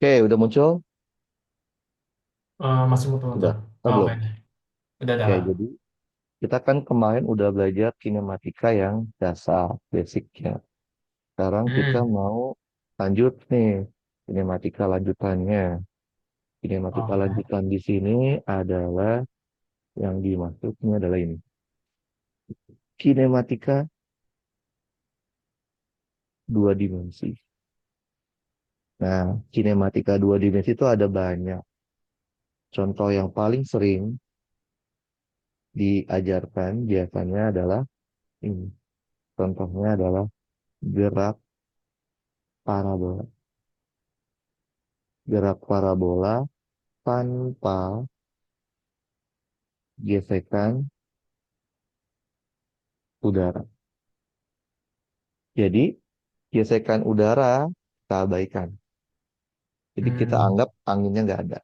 Oke, udah muncul? Masih muter-muter. Udah. Oh, Oh, oke, belum. udah ada. Oke, jadi kita kan kemarin udah belajar kinematika yang dasar, basicnya. Sekarang kita Hmm, mau lanjut nih, kinematika lanjutannya. Kinematika oke. lanjutan di sini adalah yang dimaksudnya adalah ini. Kinematika dua dimensi. Nah, kinematika dua dimensi itu ada banyak. Contoh yang paling sering diajarkan biasanya adalah ini. Contohnya adalah gerak parabola. Gerak parabola tanpa gesekan udara. Jadi, gesekan udara kita abaikan. Jadi kita Hmm, anggap anginnya nggak ada.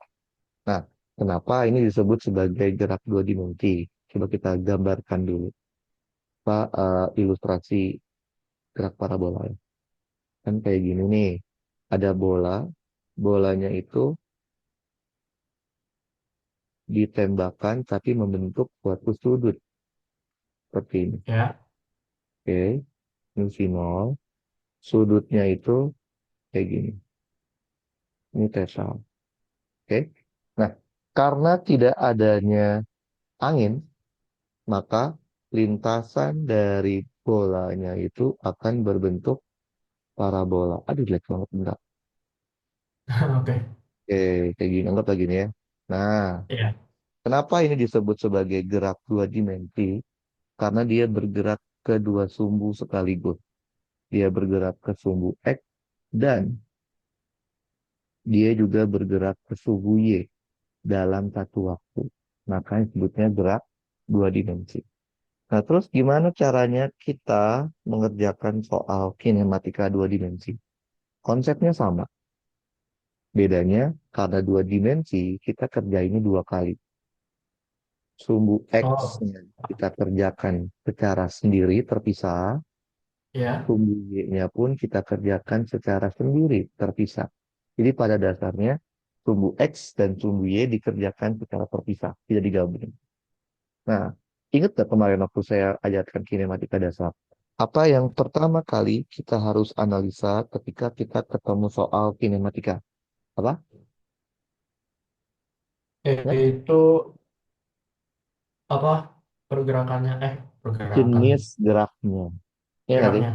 Nah, kenapa ini disebut sebagai gerak dua dimensi? Coba kita gambarkan dulu. Pak, ilustrasi gerak parabola. Kan kayak gini nih. Ada bola, bolanya itu ditembakkan tapi membentuk suatu sudut seperti ini. ya. Oke, ini nol. Sudutnya itu kayak gini. Ini theta. Oke. Nah, karena tidak adanya angin, maka lintasan dari bolanya itu akan berbentuk parabola. Aduh, jelek banget. Bentar. Oke. Oke, kayak gini. Anggap lagi nih ya. Nah, Iya. kenapa ini disebut sebagai gerak dua dimensi? Karena dia bergerak ke dua sumbu sekaligus. Dia bergerak ke sumbu X dan dia juga bergerak ke sumbu Y dalam satu waktu. Makanya sebutnya gerak dua dimensi. Nah, terus gimana caranya kita mengerjakan soal kinematika dua dimensi? Konsepnya sama. Bedanya karena dua dimensi, kita kerjainnya dua kali. Sumbu Oh, X-nya kita kerjakan secara sendiri terpisah, ya. sumbu Y-nya pun kita kerjakan secara sendiri terpisah. Jadi pada dasarnya sumbu X dan sumbu Y dikerjakan secara terpisah, tidak digabung. Nah, ingat gak kemarin waktu saya ajarkan kinematika dasar? Apa yang pertama kali kita harus analisa ketika kita ketemu soal kinematika? Apa? Ingat? Itu apa pergerakannya? Pergerakan. Jenis geraknya. Ya nggak sih? Geraknya.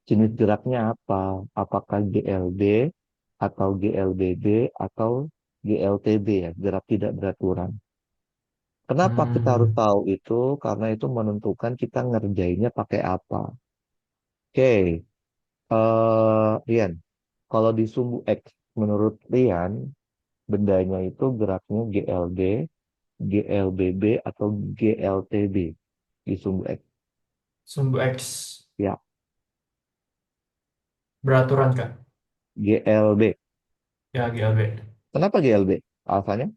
Jenis geraknya apa? Apakah GLB atau GLBB atau GLTB ya? Gerak tidak beraturan. Kenapa kita harus Hmm. tahu itu? Karena itu menentukan kita ngerjainnya pakai apa. Oke, Rian, kalau di sumbu X, menurut Rian, bendanya itu geraknya GLB, GLBB, atau GLTB di sumbu X. Sumbu X Ya, beraturan, Kak. GLB. Ya, GLB. Kenapa GLB? Alasannya?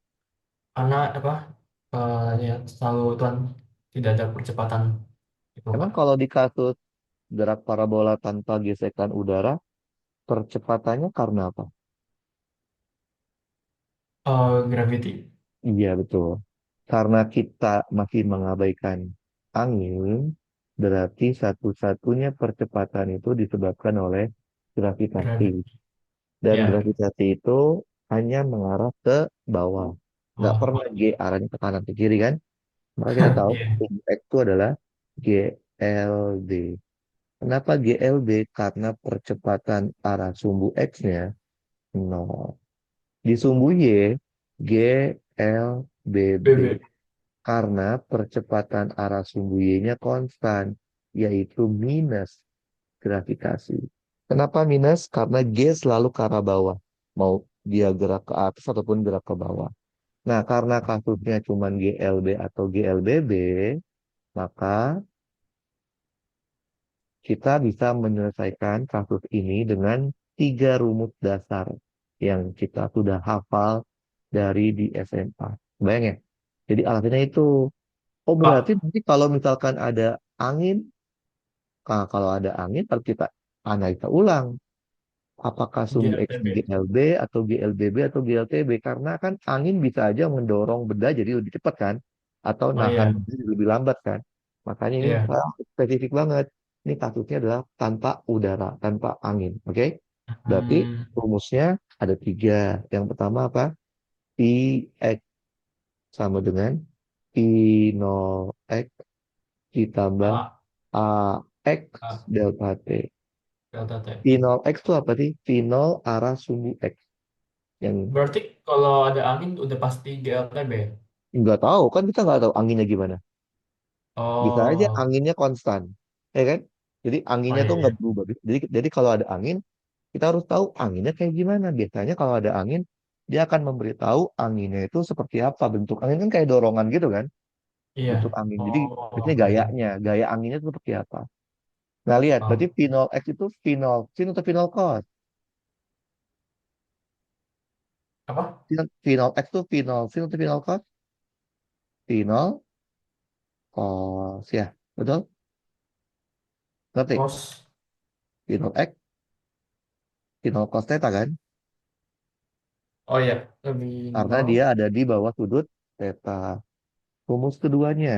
Karena apa? Ya, selalu tuan tidak ada percepatan itu, Emang Kak. kalau di kasus gerak parabola tanpa gesekan udara, percepatannya karena apa? Gravity. Iya, betul. Karena kita masih mengabaikan angin, berarti satu-satunya percepatan itu disebabkan oleh gravitasi. Gravity. Dan Ya. gravitasi itu hanya mengarah ke bawah. Nggak Oh, pernah G arahnya ke kanan ke kiri kan? Maka kita tahu iya. sumbu X itu adalah GLB. Kenapa GLB? Karena percepatan arah sumbu X-nya nol. Di sumbu Y, GLBB. BB. Karena percepatan arah sumbu Y-nya konstan, yaitu minus gravitasi. Kenapa minus? Karena G selalu ke arah bawah. Mau dia gerak ke atas ataupun gerak ke bawah. Nah, karena kasusnya cuma GLB atau GLBB, maka kita bisa menyelesaikan kasus ini dengan tiga rumus dasar yang kita sudah hafal dari di SMA. Bayang ya? Jadi alasannya itu. Oh, berarti Pak, nanti kalau misalkan ada angin, kalau ada angin, kalau kita analisa ulang. Apakah sumbu X GLTB. GLB atau GLBB atau GLTB? Karena kan angin bisa aja mendorong benda jadi lebih cepat kan, atau Oh nahan iya, benda jadi lebih lambat kan. Makanya ini iya. spesifik banget. Ini kasusnya adalah tanpa udara, tanpa angin. Oke? Berarti Hmm, rumusnya ada tiga. Yang pertama apa? Px sama dengan P0x ditambah A, AX A, delta T. delta T. P0x itu apa sih? P0 arah sumbu X. Yang Berarti kalau ada angin udah pasti GLTB. nggak tahu, kan kita nggak tahu anginnya gimana. Bisa aja Oh, anginnya konstan. Ya kan? Jadi oh anginnya iya, tuh nggak iya. berubah. Jadi kalau ada angin, kita harus tahu anginnya kayak gimana. Biasanya kalau ada angin, dia akan memberitahu anginnya itu seperti apa. Bentuk angin kan kayak dorongan gitu kan. Iya. Bentuk angin. Jadi Oh, biasanya oke, oke. gayanya, gaya anginnya itu seperti apa. Nah, lihat, berarti Oh, P0X itu P0 sin atau P0 cos? apa? P0X itu P0 sin atau P0 cos? P0 cos, ya. Betul? Ngerti? Cos. P0 X, P0 cos theta kan? Oh iya, lebih Karena nol. dia ada di bawah sudut theta. Rumus keduanya,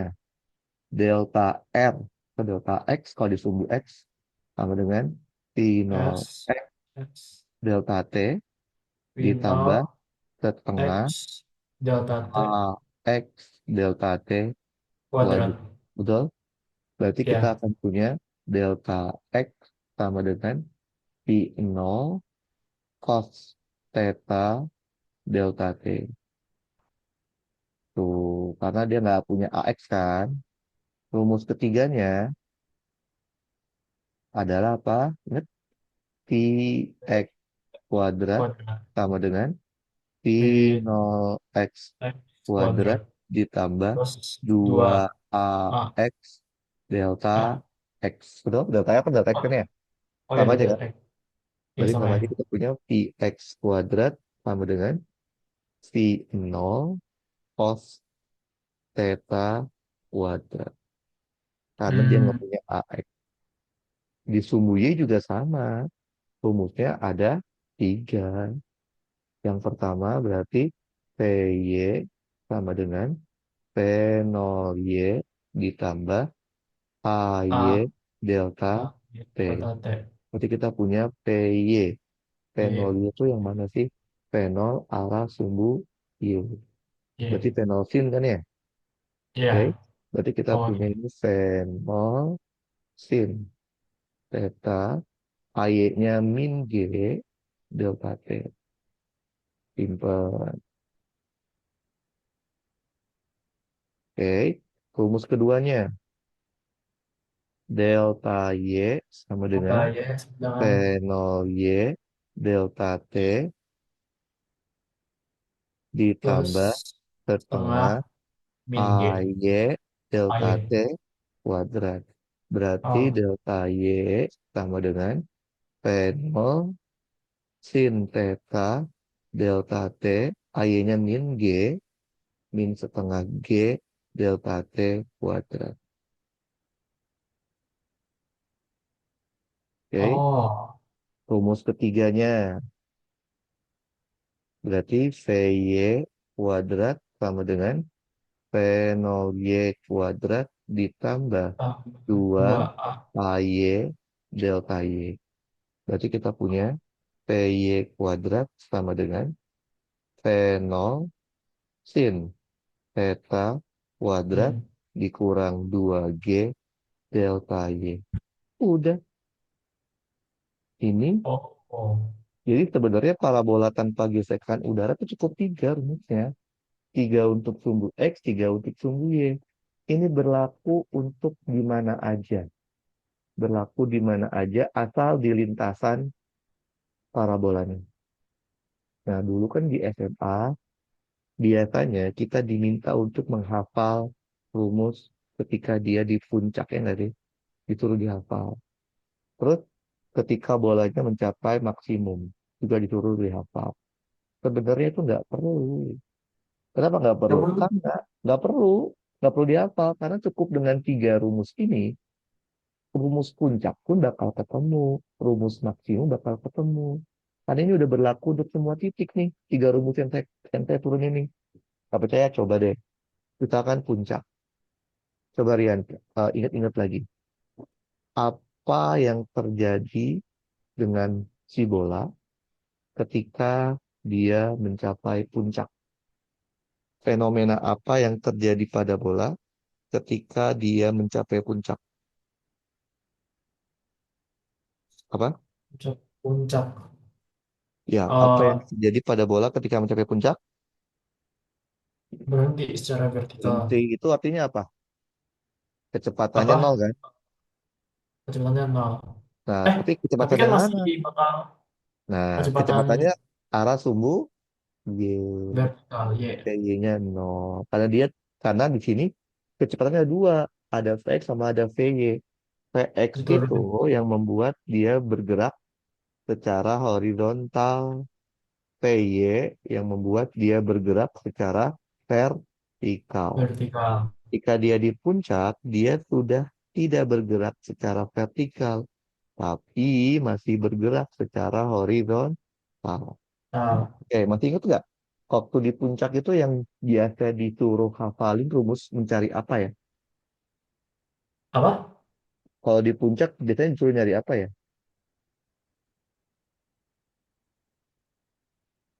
delta R ke delta X kalau di sumbu X sama dengan P0 S, X X, delta T P ditambah nol setengah X, delta T, AX delta T kuadrat. kuadrat. Betul? Berarti kita Ya. akan punya delta X sama dengan P0 cos theta delta T. Tuh, karena dia nggak punya AX kan. Rumus ketiganya adalah apa? Ingat, Px kuadrat Kuadrat. sama dengan P P0x X kuadrat kuadrat. ditambah Terus dua 2 A. ax delta Ah, x. Betul? Delta X kan delta X oh, kan ya? oh ya Sama aja delta kan? X. Ya Berarti sama sama ya. aja kita punya Px kuadrat sama dengan P0 cos theta kuadrat. Karena dia nggak Hmm, punya ax. Di sumbu Y juga sama. Rumusnya ada tiga. Yang pertama berarti PY sama dengan P0Y ditambah AY A, delta A, T. delta T. Berarti kita punya PY. Iya, P0Y itu yang mana sih? P0 arah sumbu Y. Berarti iya, P0 sin kan ya? Oke. iya. Berarti kita Oh punya iya. ini P0 sin theta. AY-nya min G delta T. Simple. Oke. Rumus keduanya. Delta Y sama dengan Delta Y dengan P0Y delta T plus ditambah setengah setengah min G. AY delta AY. T kuadrat. Berarti Oh, delta Y sama dengan P0 sin theta delta T, AY-nya min G, min setengah G delta T kuadrat. Oke, oh, rumus ketiganya berarti VY kuadrat sama dengan P0Y kuadrat ditambah tambah 2 2 A. AY delta Y. Berarti kita punya PY kuadrat sama dengan P0 sin theta kuadrat Hmm. dikurang 2G delta Y. Udah, ini Oh, oh. jadi sebenarnya parabola tanpa gesekan udara itu cukup tiga rumusnya. Tiga untuk sumbu X, tiga untuk sumbu Y. Ini berlaku untuk di mana aja. Berlaku di mana aja asal di lintasan parabolanya. Nah, dulu kan di SMA, biasanya kita diminta untuk menghafal rumus ketika dia di puncaknya nggak sih? Disuruh dihafal. Terus ketika bolanya mencapai maksimum, juga disuruh dihafal. Sebenarnya itu nggak perlu. Kenapa nggak Gak perlu? perlu. Karena nggak perlu dihafal. Karena cukup dengan tiga rumus ini, rumus puncak pun bakal ketemu, rumus maksimum bakal ketemu. Karena ini udah berlaku untuk semua titik nih, tiga rumus yang saya turun ini. Gak percaya, coba deh. Misalkan puncak. Coba Rian, ingat-ingat lagi. Apa yang terjadi dengan si bola ketika dia mencapai puncak? Fenomena apa yang terjadi pada bola ketika dia mencapai puncak? Apa? Puncak, puncak. Ya, apa yang Eh, terjadi pada bola ketika mencapai puncak? Berhenti secara vertikal. Berhenti itu artinya apa? Kecepatannya nol Apa? kan? Kecepatannya nol. Nah, Eh, tapi tapi kecepatan kan yang masih mana? bakal Nah, kecepatan kecepatannya arah sumbu Y, vertikal, Y. VY-nya nol. Karena di sini kecepatannya ada dua, ada Vx sama ada Vy. Vx itu Betul. yang membuat dia bergerak secara horizontal, Vy yang membuat dia bergerak secara vertikal. Vertikal. Jika dia di puncak, dia sudah tidak bergerak secara vertikal, tapi masih bergerak secara horizontal. Nah, Oke, masih ingat nggak? Waktu di puncak itu yang biasa disuruh hafalin rumus mencari apa ya? apa? Kalau di puncak biasanya disuruh nyari apa ya?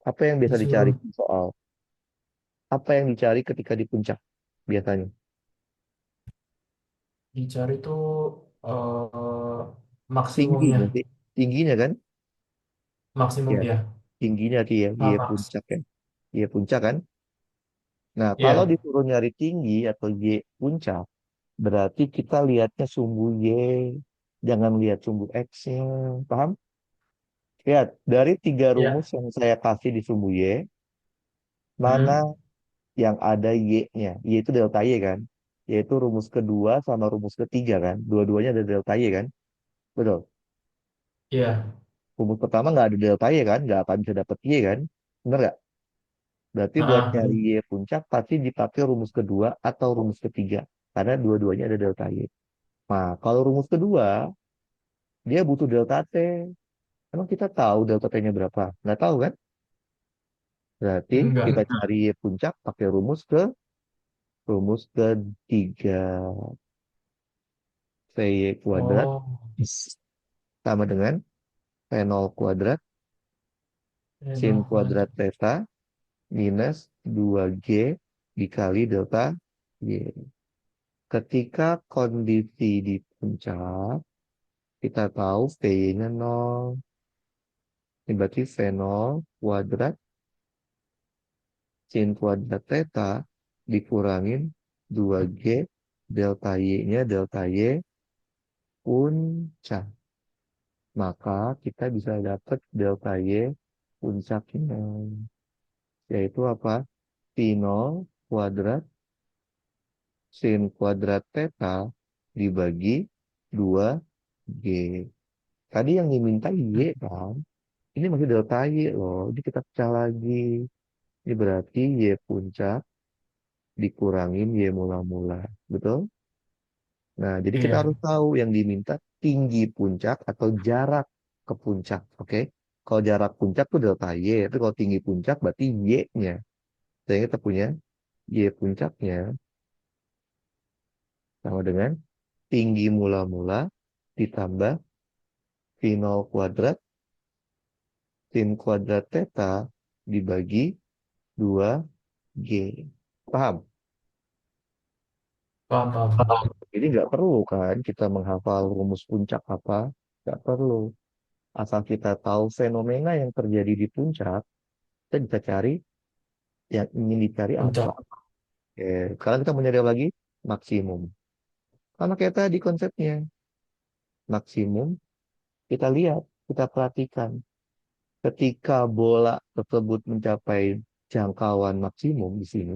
Apa yang biasa dicari Disuruh soal? Apa yang dicari ketika di puncak biasanya? dicari tuh maksimumnya. Tingginya sih. Tingginya kan? Ya, Maksimum dia. tingginya sih ya, Y Maks. puncak kan? Y puncak kan? Nah, kalau Iya, disuruh nyari tinggi atau Y puncak, berarti kita lihatnya sumbu Y, jangan lihat sumbu X-nya. Paham? Lihat, dari tiga rumus iya. yang saya kasih di sumbu Y, mana Hmm, yang ada Y-nya? Y itu delta Y kan? Yaitu rumus kedua sama rumus ketiga kan? Dua-duanya ada delta Y kan? Betul. iya. Rumus pertama nggak ada delta Y kan? Nggak akan bisa dapet Y kan? Bener nggak? Berarti buat Ah, nyari betul. Y puncak pasti dipakai rumus kedua atau rumus ketiga. Karena dua-duanya ada delta Y. Nah, kalau rumus kedua, dia butuh delta T. Emang kita tahu delta T-nya berapa? Nggak tahu kan? Berarti kita Enggak. cari Y puncak pakai rumus ketiga. VY kuadrat Oh, sama dengan V0 kuadrat sin Reno kuadrat kuadrat. theta minus 2G dikali delta Y. Ketika kondisi di puncak, kita tahu VY-nya 0. Ini berarti V0 kuadrat sin kuadrat theta dikurangin 2G delta Y-nya delta Y puncak. Maka kita bisa dapat delta Y puncaknya. Yaitu apa? Pi nol kuadrat sin kuadrat theta dibagi 2G. Tadi yang diminta Y kan? Ini masih delta Y loh. Ini kita pecah lagi. Ini berarti Y puncak dikurangin Y mula-mula. Betul? Nah, jadi kita Iya. harus tahu yang diminta tinggi puncak atau jarak ke puncak. Oke? Kalau jarak puncak tuh delta Y. Tapi kalau tinggi puncak berarti Y-nya. Sehingga kita punya Y puncaknya sama dengan tinggi mula-mula ditambah V nol kuadrat sin kuadrat theta dibagi 2G. Paham? Paham, paham. Jadi nggak perlu kan kita menghafal rumus puncak apa. Nggak perlu. Asal kita tahu fenomena yang terjadi di puncak, kita bisa cari yang ingin dicari apa. Puncak. Oke. Sekarang kita menyadari lagi maksimum. Sama kayak tadi konsepnya. Maksimum, kita lihat, kita perhatikan. Ketika bola tersebut mencapai jangkauan maksimum di sini,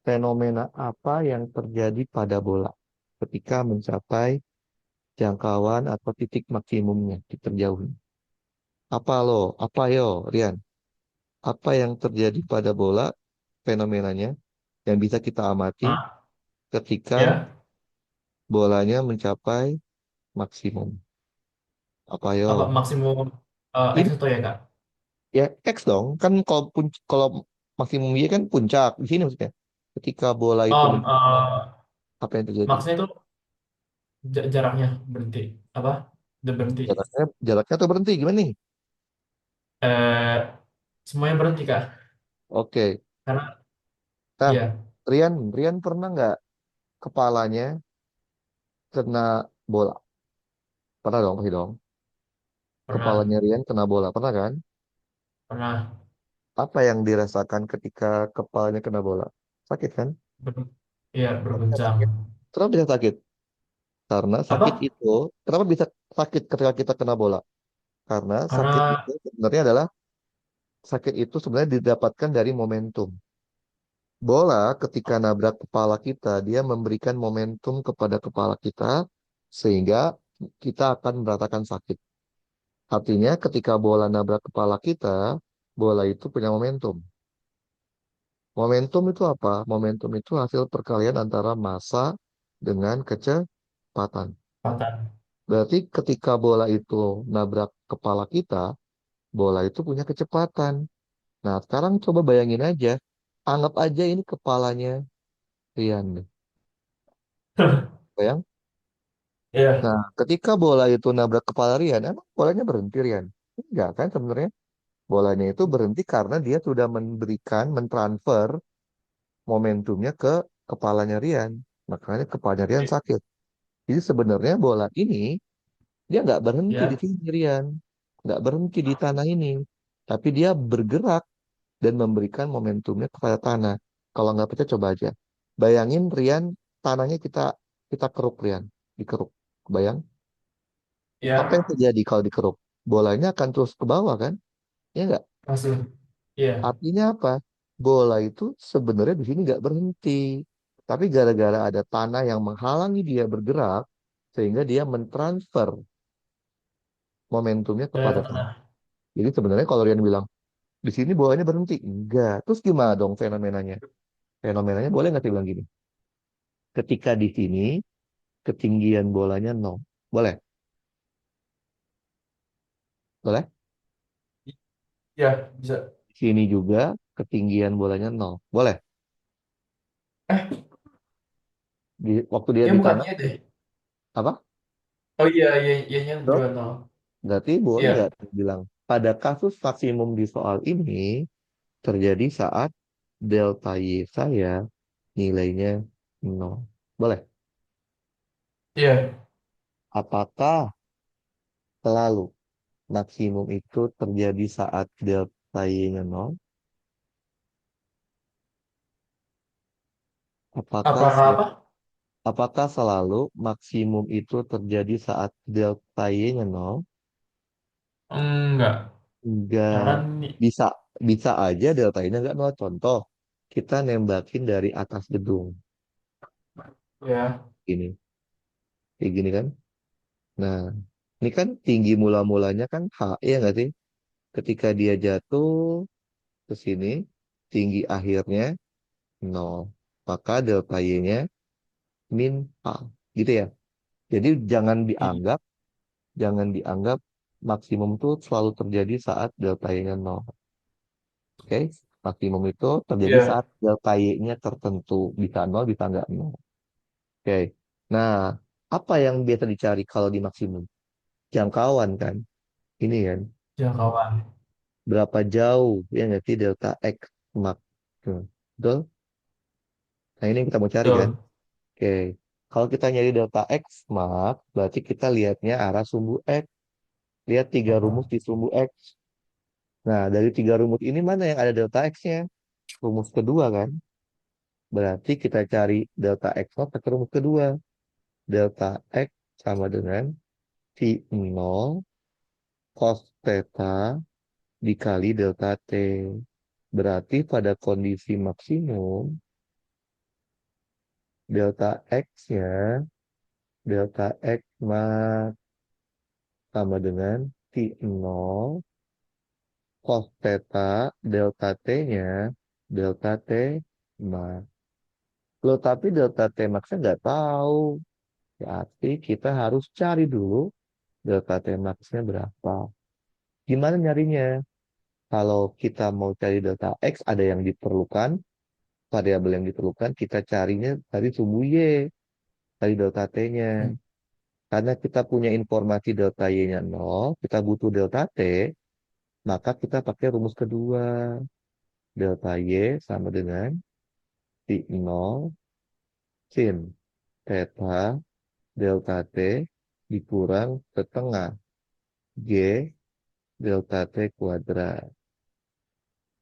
fenomena apa yang terjadi pada bola ketika mencapai jangkauan atau titik maksimumnya di terjauh? Apa lo? Apa yo, Rian? Apa yang terjadi pada bola fenomenanya yang bisa kita amati Ah, ketika ya. bolanya mencapai maksimum? Apa Apa yo? maksimum X Ini atau ya Kak? ya X dong. Kan kalau kalau maksimum Y kan puncak. Di sini maksudnya. Ketika bola itu mencapai apa yang terjadi? Maksnya itu jaraknya berhenti apa? Udah berhenti. Jaraknya tuh berhenti gimana nih? Eh, semuanya berhenti Kak. Oke. Karena Nah, ya Rian pernah nggak kepalanya kena bola? Pernah dong, pasti dong. pernah Kepalanya Rian kena bola, pernah kan? pernah Apa yang dirasakan ketika kepalanya kena bola? Sakit kan? ber, ya Kenapa bisa berguncang. sakit? Kenapa bisa sakit? Karena sakit Apa? itu, kenapa bisa sakit ketika kita kena bola? Karena sakit Karena itu sebenarnya adalah sakit itu sebenarnya didapatkan dari momentum. Bola ketika nabrak kepala kita, dia memberikan momentum kepada kepala kita sehingga kita akan merasakan sakit. Artinya ketika bola nabrak kepala kita, bola itu punya momentum. Momentum itu apa? Momentum itu hasil perkalian antara massa dengan kecepatan. patah. Berarti ketika bola itu nabrak kepala kita, bola itu punya kecepatan. Nah, sekarang coba bayangin aja. Anggap aja ini kepalanya Rian nih. Bayang? Ya, Nah, ketika bola itu nabrak kepala Rian, emang bolanya berhenti Rian? Enggak kan sebenarnya. Bolanya itu berhenti karena dia sudah memberikan, mentransfer momentumnya ke kepalanya Rian. Makanya kepalanya Rian sakit. Jadi sebenarnya bola ini dia nggak berhenti di ya, sini Rian, nggak berhenti di tanah ini, tapi dia bergerak dan memberikan momentumnya kepada tanah. Kalau nggak percaya coba aja. Bayangin Rian, tanahnya kita kita keruk Rian, dikeruk. Bayang apa ya, yang terjadi kalau dikeruk? Bolanya akan terus ke bawah kan? Ya nggak? masih. Ya, Artinya apa? Bola itu sebenarnya di sini nggak berhenti, tapi gara-gara ada tanah yang menghalangi dia bergerak, sehingga dia mentransfer momentumnya kepada ke tanah. tengah. Jadi sebenarnya kalau Rian bilang di sini bolanya berhenti, enggak. Terus gimana dong fenomenanya? Fenomenanya boleh nggak sih bilang gini? Ketika di sini ketinggian bolanya nol, boleh? Boleh? Ya, bisa. Di sini juga ketinggian bolanya nol, boleh? Eh, Di waktu dia ya di bukan tanah iya deh. apa? Oh iya, iya, iya Nol? juga nol. Berarti boleh nggak Iya, bilang pada kasus maksimum di soal ini terjadi saat delta Y saya nilainya nol. Boleh? iya. Apakah selalu maksimum itu terjadi saat delta Y-nya nol? Apakah Apakah apa? apakah selalu maksimum itu terjadi saat delta Y-nya nol? Enggak. Enggak. Karena nih, Bisa bisa aja delta Y-nya enggak nol. Contoh, kita nembakin dari atas gedung. ya, Ini, kayak gini kan? Nah, ini kan tinggi mula-mulanya kan H, ya nggak sih? Ketika dia jatuh ke sini, tinggi akhirnya nol. Maka delta Y-nya min H. Gitu ya. Jadi jangan dianggap maksimum itu selalu terjadi saat delta Y-nya nol. Oke? Maksimum itu terjadi iya. saat delta Y-nya tertentu. Bisa nol, bisa nggak nol. Oke. Nah, apa yang biasa dicari kalau di maksimum? Jangkauan kan? Ini kan. Jangkauan. Berapa jauh ya nggak sih delta X mak. Betul? Nah ini yang kita mau cari kan. Betul. Oke. Kalau kita nyari delta X mak, berarti kita lihatnya arah sumbu X. Lihat tiga rumus di sumbu X. Nah dari tiga rumus ini mana yang ada delta X-nya? Rumus kedua kan. Berarti kita cari delta X mak pakai rumus kedua. Delta X sama dengan si nol cos theta dikali delta T. Berarti pada kondisi maksimum, delta X-nya, delta X sama dengan T0 cos theta delta T-nya, delta T max. Loh, tapi delta T max-nya nggak tahu. Berarti kita harus cari dulu delta T max-nya berapa. Gimana nyarinya? Kalau kita mau cari delta X, ada yang diperlukan, variabel yang diperlukan, kita carinya dari sumbu Y, dari delta T-nya. Hmm. Karena kita punya informasi delta Y-nya 0, kita butuh delta T, maka kita pakai rumus kedua. Delta Y sama dengan Pi 0 sin theta delta T dikurang setengah G delta T kuadrat.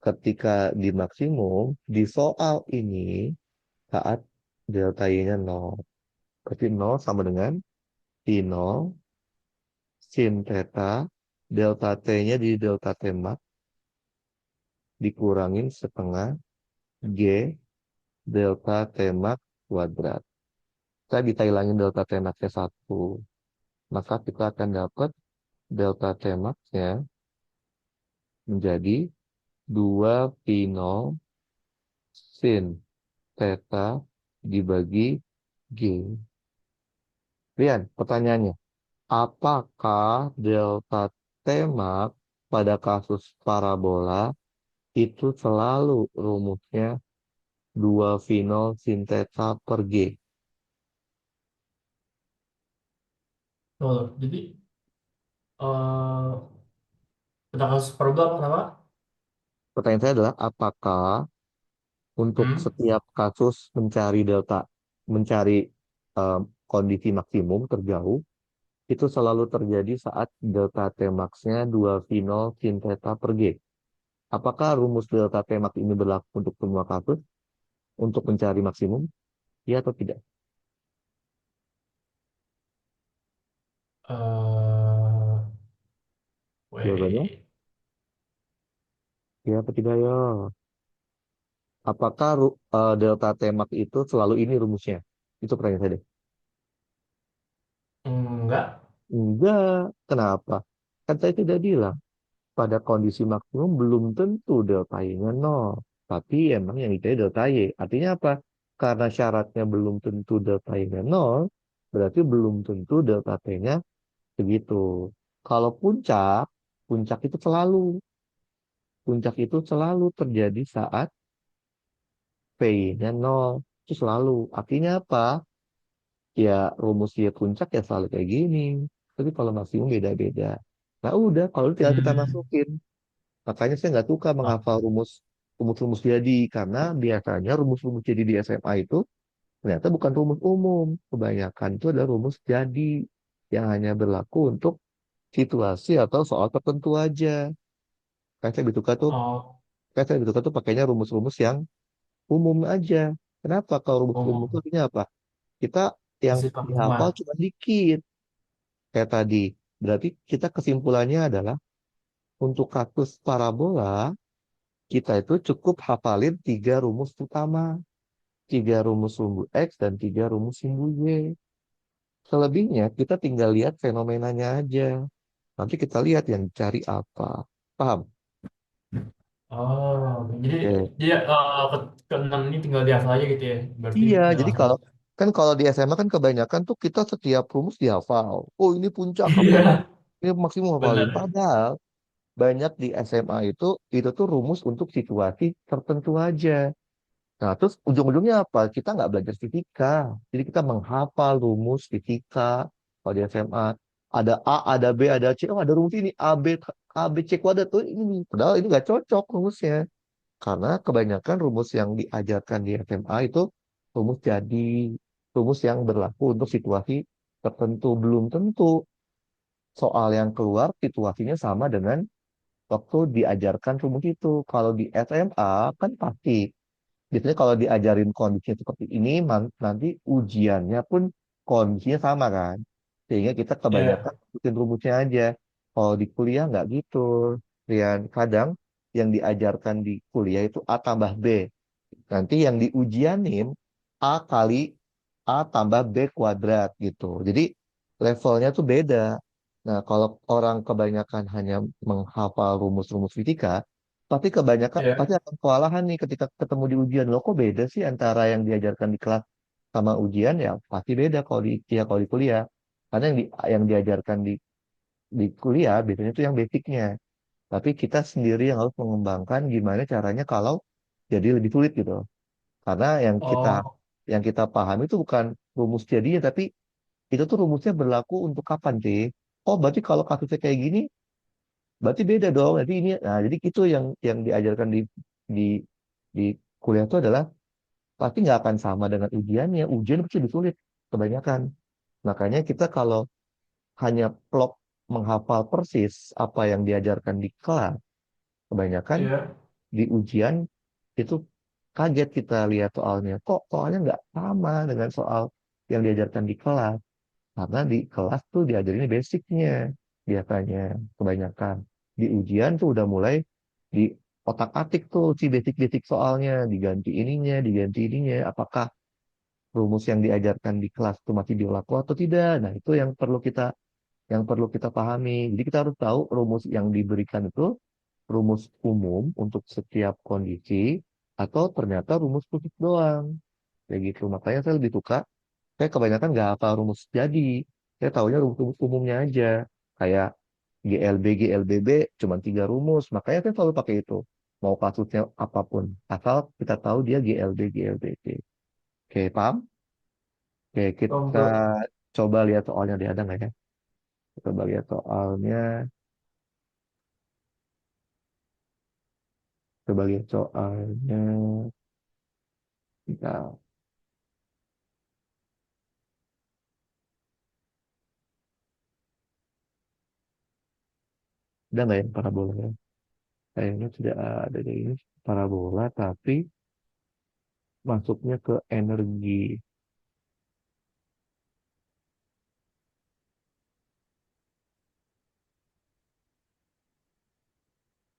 Ketika di maksimum, di soal ini saat delta Y-nya 0. Berarti 0 sama dengan Pi 0 sin theta delta T-nya di delta T max dikurangin setengah G delta T max kuadrat. Saya bisa hilangin delta T max-nya 1. Maka kita akan dapat delta T max-nya menjadi 2 Pi 0 sin theta dibagi G. Rian, pertanyaannya, apakah delta T max pada kasus parabola itu selalu rumusnya 2 V 0 sin theta per G? Tuh, jadi pada kasus parabola kenapa? Pertanyaan saya adalah, apakah untuk Hmm? setiap kasus mencari delta, mencari kondisi maksimum terjauh, itu selalu terjadi saat delta T max-nya 2 V 0 sin theta per G. Apakah rumus delta T max ini berlaku untuk semua kasus untuk mencari maksimum? Ya atau tidak? eh Jawabannya, Wait. ya atau tidak ya? Apakah delta T max itu selalu ini rumusnya? Itu pertanyaan saya deh. Enggak. Enggak. Kenapa? Kan saya tidak bilang. Pada kondisi maksimum belum tentu delta Y-nya 0. Tapi emang yang dicari delta Y. Artinya apa? Karena syaratnya belum tentu delta Y-nya 0, berarti belum tentu delta T-nya segitu. Kalau puncak, puncak itu selalu. Puncak itu selalu terjadi saat P-nya 0. Itu selalu. Artinya apa? Ya rumus dia puncak ya selalu kayak gini. Tapi kalau maksimum beda-beda. Nah udah, kalau itu tinggal kita Hmm. masukin. Makanya saya nggak suka Ah, menghafal rumus-rumus jadi karena biasanya rumus-rumus jadi di SMA itu ternyata bukan rumus umum. Kebanyakan itu adalah rumus jadi yang hanya berlaku untuk situasi atau soal tertentu aja. Kan saya lebih suka tuh, oh, kan saya lebih suka tuh pakainya rumus-rumus yang umum aja. Kenapa? Kalau rumus umum itu umum. artinya apa? Kita yang Bersifat dihafal umum. cuma dikit kayak tadi. Berarti kita kesimpulannya adalah untuk kasus parabola kita itu cukup hafalin 3 rumus utama. 3 rumus sumbu X dan 3 rumus sumbu Y. Selebihnya kita tinggal lihat fenomenanya aja. Nanti kita lihat yang dicari apa. Paham? Oh, jadi Oke. dia keenam ini tinggal dihafal aja gitu ya. Berarti Iya, nggak jadi langsung. kalau di SMA kan kebanyakan tuh kita setiap rumus dihafal. Oh ini puncak hafalin, Iya, ini maksimum hafalin. benar. Padahal banyak di SMA itu tuh rumus untuk situasi tertentu aja. Nah, terus ujung-ujungnya apa? Kita nggak belajar fisika. Jadi kita menghafal rumus fisika. Kalau di SMA ada A, ada B, ada C. Oh, ada rumus ini A, B, C kuadrat. Oh, ini. Padahal ini nggak cocok rumusnya. Karena kebanyakan rumus yang diajarkan di SMA itu rumus jadi. Rumus yang berlaku untuk situasi tertentu. Belum tentu soal yang keluar situasinya sama dengan waktu diajarkan rumus itu. Kalau di SMA kan pasti. Biasanya kalau diajarin kondisinya seperti ini, nanti ujiannya pun kondisinya sama kan. Sehingga kita kebanyakan Iya, ikutin rumusnya aja. Kalau di kuliah nggak gitu. Dan kadang yang diajarkan di kuliah itu A tambah B. Nanti yang diujianin A kali A tambah B kuadrat gitu. Jadi levelnya tuh beda. Nah, kalau orang kebanyakan hanya menghafal rumus-rumus fisika, pasti kebanyakan pasti iya. akan kewalahan nih ketika ketemu di ujian. Loh kok beda sih antara yang diajarkan di kelas sama ujian ya pasti beda kalau di kuliah. Karena yang diajarkan di kuliah biasanya itu yang basicnya. Tapi kita sendiri yang harus mengembangkan gimana caranya kalau jadi lebih sulit gitu. Karena Oh, yang kita pahami itu bukan rumus jadinya, tapi itu tuh rumusnya berlaku untuk kapan sih? Oh, berarti kalau kasusnya kayak gini, berarti beda dong. Jadi ini, nah jadi itu yang diajarkan di di kuliah itu adalah pasti nggak akan sama dengan ujiannya. Ujian pasti lebih sulit kebanyakan. Makanya kita kalau hanya plok menghafal persis apa yang diajarkan di kelas, kebanyakan iya. di ujian itu kaget kita lihat soalnya. Kok soalnya nggak sama dengan soal yang diajarkan di kelas? Karena di kelas tuh diajarin basicnya biasanya kebanyakan. Di ujian tuh udah mulai di otak-atik tuh si basic-basic soalnya, diganti ininya. Apakah rumus yang diajarkan di kelas itu masih berlaku atau tidak? Nah, itu yang perlu kita pahami. Jadi kita harus tahu rumus yang diberikan itu rumus umum untuk setiap kondisi atau ternyata rumus khusus doang. Kayak gitu. Makanya saya lebih suka, saya kebanyakan nggak hafal rumus jadi. Saya tahunya rumus umumnya aja. Kayak GLB cuma 3 rumus. Makanya saya selalu pakai itu. Mau kasusnya apapun. Asal kita tahu dia GLB. Oke, paham? Oke, kita Untuk coba lihat soalnya dia ada nggak ya? Coba lihat soalnya. Coba lihat soalnya. Kita ada nggak yang parabola ya? Kayaknya tidak ada deh ini parabola, tapi masuknya ke energi.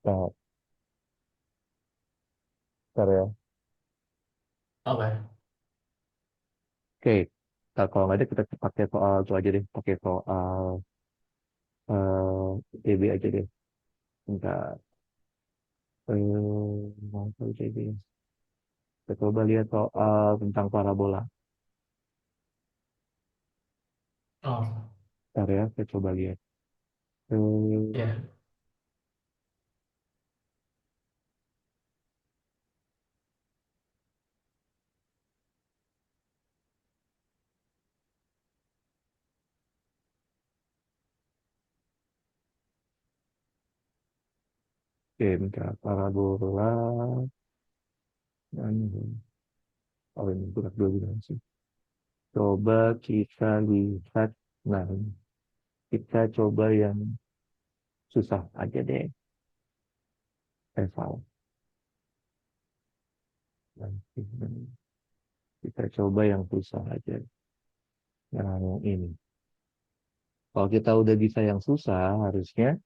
Nah, bentar ya. apa ya? Oke, nah, kalau nggak ada kita pakai soal itu aja deh, pakai soal ITB aja deh. Bentar, soal ITB. Kita coba lihat soal tentang parabola. Oh, Bentar ya, saya coba lihat. Eh, ya. Oke, bentar, parabola. Anu, oh ini berat dua dimensi. Coba kita lihat, nah kita coba yang susah aja deh. Salah. Nanti, kita coba yang susah aja. Yang ini. Kalau kita udah bisa yang susah, harusnya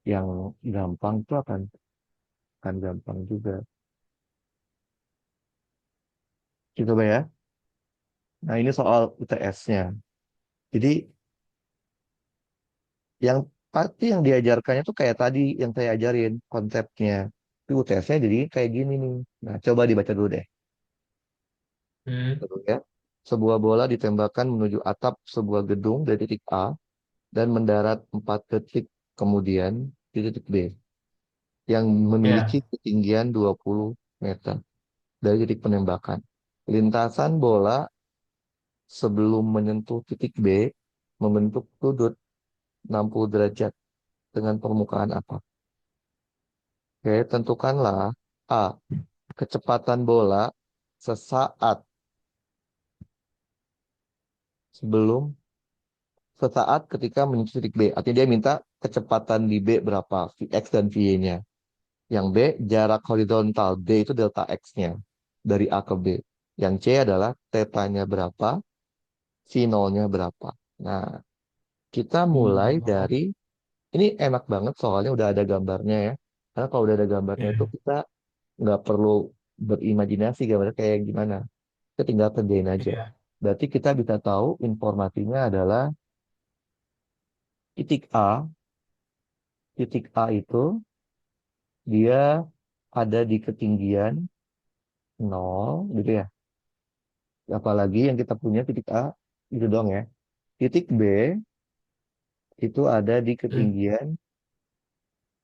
yang gampang tuh akan gampang juga. Kita coba ya. Nah, ini soal UTS-nya. Jadi, yang pasti yang diajarkannya tuh kayak tadi yang saya ajarin konsepnya. Tapi UTS-nya jadi kayak gini nih. Nah, coba dibaca dulu deh. Hmm, Betul ya. Sebuah bola ditembakkan menuju atap sebuah gedung dari titik A dan mendarat 4 detik kemudian di titik B yang memiliki ya. ketinggian 20 meter dari titik penembakan. Lintasan bola sebelum menyentuh titik B membentuk sudut 60 derajat dengan permukaan apa? Oke, tentukanlah A. Kecepatan bola sesaat sebelum sesaat ketika menyentuh titik B. Artinya dia minta kecepatan di B berapa, Vx dan Vy-nya. Yang B, jarak horizontal. D itu delta X-nya dari A ke B. Yang C adalah tetanya berapa, si nolnya berapa. Nah, kita mulai Hmm, dari, ini enak banget soalnya udah ada gambarnya ya. Karena kalau udah ada gambarnya itu ya. kita nggak perlu berimajinasi gambarnya kayak gimana. Kita tinggal kerjain aja. Iya. Berarti kita bisa tahu informasinya adalah titik A. Titik A itu dia ada di ketinggian 0 gitu ya. Apalagi yang kita punya titik A, itu doang ya. Titik B itu ada di Hmm, ketinggian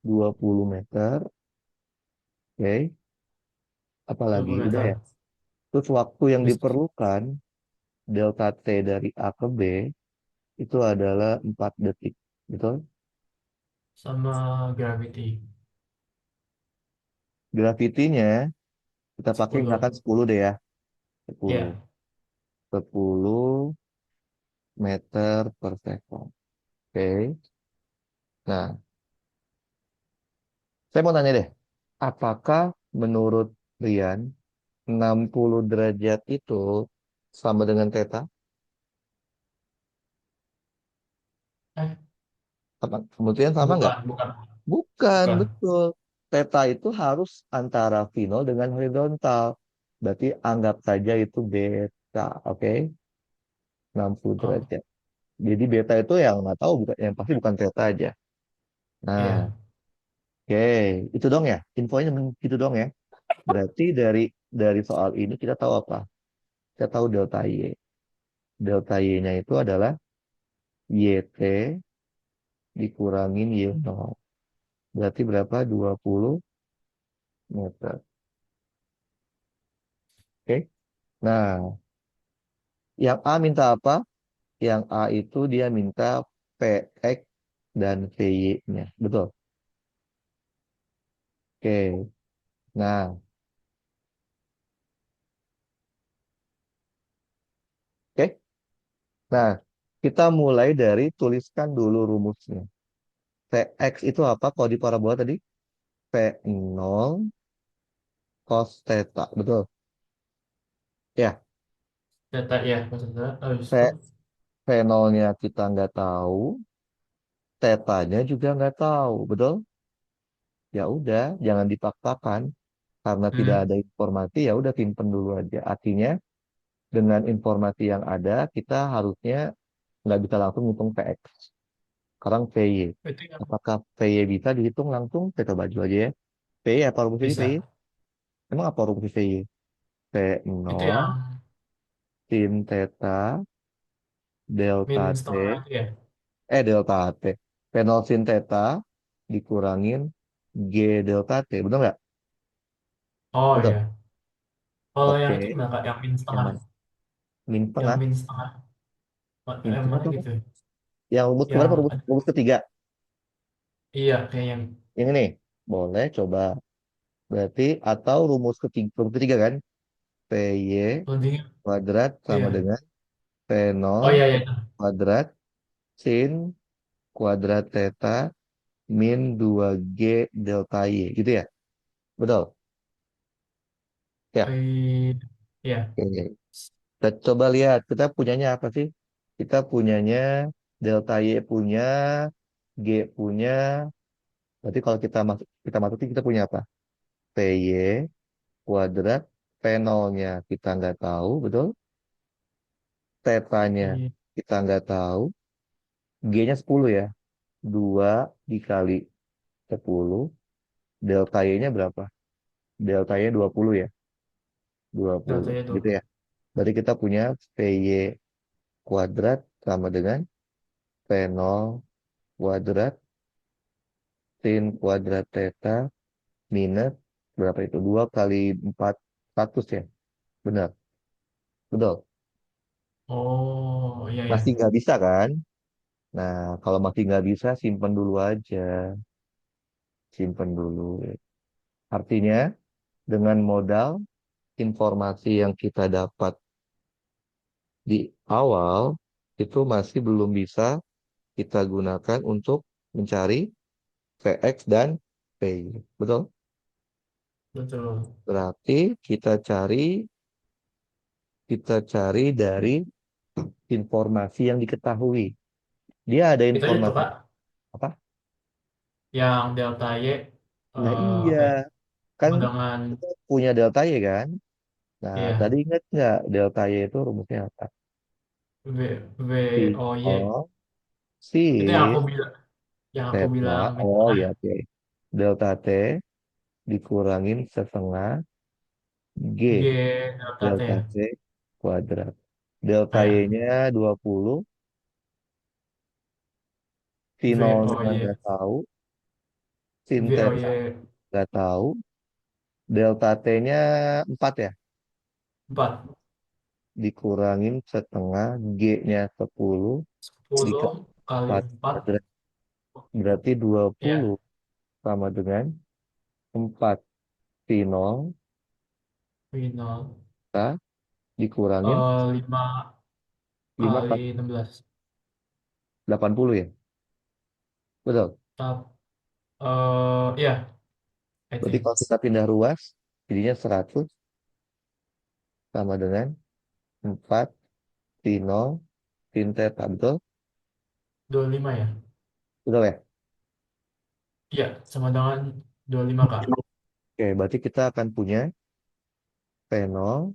20 meter. Oke, 20 apalagi udah meter. ya. Terus waktu yang Habis itu diperlukan delta T dari A ke B itu adalah 4 detik. Betul? sama gravity Gravitinya kita pakai 10. misalkan 10 deh ya. 10. Ya, 10 meter per second. Oke. Nah, saya mau tanya deh. Apakah menurut Rian 60 derajat itu sama dengan theta? eh Kemudian sama nggak? bukan, bukan, Bukan, bukan. betul. Theta itu harus antara V0 dengan horizontal. Berarti anggap saja itu beta, oke? 60 Oh, derajat. Jadi beta itu yang nggak tahu, bukan, yang pasti bukan theta aja. Nah, iya. oke. Itu dong ya. Infonya cuma gitu dong ya. Berarti dari soal ini kita tahu apa? Kita tahu delta Y. Delta Y-nya itu adalah YT dikurangin Y0. Berarti berapa? 20 meter. Oke. Nah, yang A minta apa? Yang A itu dia minta PX dan VY-nya. Betul. Oke. Nah, oke. Nah, kita mulai dari tuliskan dulu rumusnya. PX itu apa? Kalau di parabola tadi P0 cos theta. Betul. Ya, Data ya maksudnya. Habis P, itu P0-nya kita nggak tahu, tetanya juga nggak tahu. Betul? Ya udah, jangan dipaksakan. Karena tidak hmm, ada informasi, ya udah simpen dulu aja. Artinya, dengan informasi yang ada, kita harusnya nggak bisa langsung ngitung PX. Sekarang PY. itu yang Apakah PY bisa dihitung langsung? Kita coba aja ya. PY apa rumusnya ini PY? bisa. Emang apa rumusnya PY? Itu P0 yang sin theta min delta setengah T. itu ya. Delta T. P0 sin theta dikurangin G delta T. Betul nggak? Oh Betul. ya. Kalau yang itu Oke. gimana Kak? Yang min Yang setengah. mana? Min Yang tengah. min setengah. Min tengah Mana apa? gitu. Yang rumus keberapa? Yang Rumus ketiga. iya kayak yang Yang ini. Boleh coba. Berarti atau rumus ketiga kan? PY lebih kuadrat sama iya. dengan P0 Oh iya iya. kuadrat sin kuadrat theta min 2G delta Y. Gitu ya? Betul? Ya. Iya. Oke. Kita coba lihat. Kita punyanya apa sih? Kita punyanya delta Y punya, G punya. Berarti kalau kita masukin kita punya apa? PY kuadrat P0-nya kita nggak tahu, betul? Tetanya Iya. kita nggak tahu. G-nya 10 ya. 2 dikali 10. Delta Y-nya berapa? Delta Y 20 ya. 20. Datanya Gitu 20. ya. Berarti kita punya PY kuadrat sama dengan P0 kuadrat sin kuadrat theta minus berapa itu? 2 kali 4 100 ya. Benar. Betul. Oh iya ya. Masih nggak bisa kan? Nah, kalau masih nggak bisa, simpen dulu aja. Simpen dulu. Artinya, dengan modal informasi yang kita dapat di awal, itu masih belum bisa kita gunakan untuk mencari PX dan PY. Betul? Betul. Berarti kita cari dari informasi yang diketahui. Dia ada Itu aja tuh informasi Kak. apa? Yang delta Y Lah iya, apa ya? kan Sama dengan kita punya delta Y kan? Nah, tadi iya ingat nggak delta Y itu rumusnya apa? V O Y. V0 Itu yang sin aku bilang, theta, min oh tengah ya oke. Delta T dikurangin setengah G G delta T delta ya. T kuadrat. Ah, Delta ya. Y-nya 20, P V 0-nya O Y nggak tahu, sin V O theta Y nggak tahu, delta T-nya 4 ya, 4 dikurangin setengah, G-nya 10, 10 dikali kali 4 4 kuadrat. Berarti 20 ya, sama dengan 4 P 0 final kita dikurangin 5 5 kali kali 16. 80 ya. Betul. Tap, ya, I Berarti think kalau kita pindah ruas, jadinya 100 sama dengan 4 P 0 sin theta. Betul? 25 ya. Betul ya? Iya, sama dengan 25 Kak. Oke, berarti kita akan punya P 0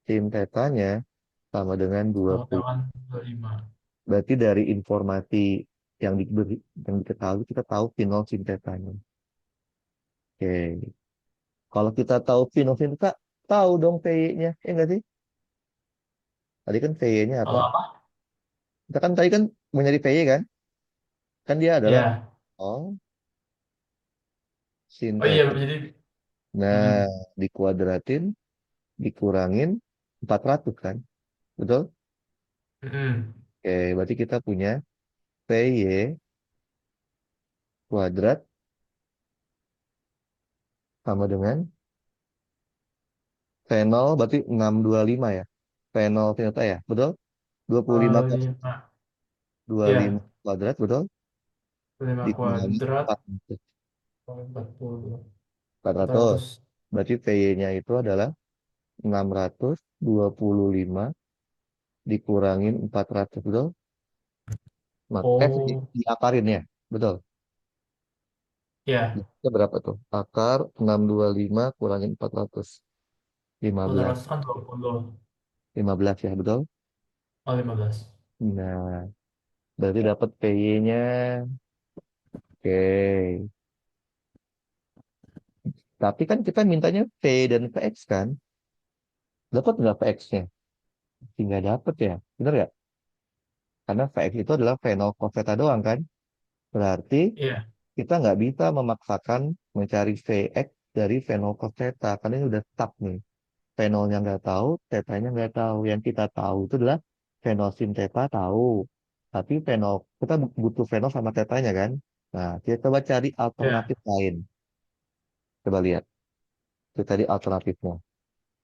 sin theta-nya sama dengan dua Sama puluh. dengan 25. Berarti dari informasi yang diberi, yang diketahui, kita tahu P 0 sin theta-nya. Oke. Kalau kita tahu P 0 sin theta, tahu dong PY-nya. Ya enggak sih? Tadi kan PY-nya apa? Kalau apa? Kita kan tadi kan mau nyari PY kan? Kan dia adalah Ya. 0 sin Oh iya, theta. jadi Nah, mm, dikuadratin, dikurangin 400 kan? Betul? mm. Oke, berarti kita punya PY kuadrat sama dengan V0 berarti 625 ya. V0 ternyata ya, betul? 25 kali 5. 25 Ya, kuadrat, betul? 5 Dikurangi kuadrat 400. kali 40. 400. 400. Berarti PY-nya itu adalah 625 dikurangin 400, betul? Oh, Diakarin ya, betul? ya. Itu berapa tuh? Akar 625 kurangin 400. 15. 400 kan 20. 15 ya, betul? Oh, 15. Nah, berarti dapat PY-nya. Oke. Tapi kan kita mintanya P dan PX kan? Dapat nggak PX-nya? Tinggal dapat ya. Bener ya? Karena VX itu adalah V0 cos theta doang kan? Berarti Iya, kita nggak bisa memaksakan mencari VX dari V0 cos theta. Karena ini udah stuck nih. V0-nya nggak tahu, theta-nya nggak tahu. Yang kita tahu itu adalah V0 sin theta tahu. Tapi V0, kita butuh V0 sama theta-nya kan? Nah, kita coba cari iya, alternatif lain. Coba lihat. Itu tadi alternatifnya.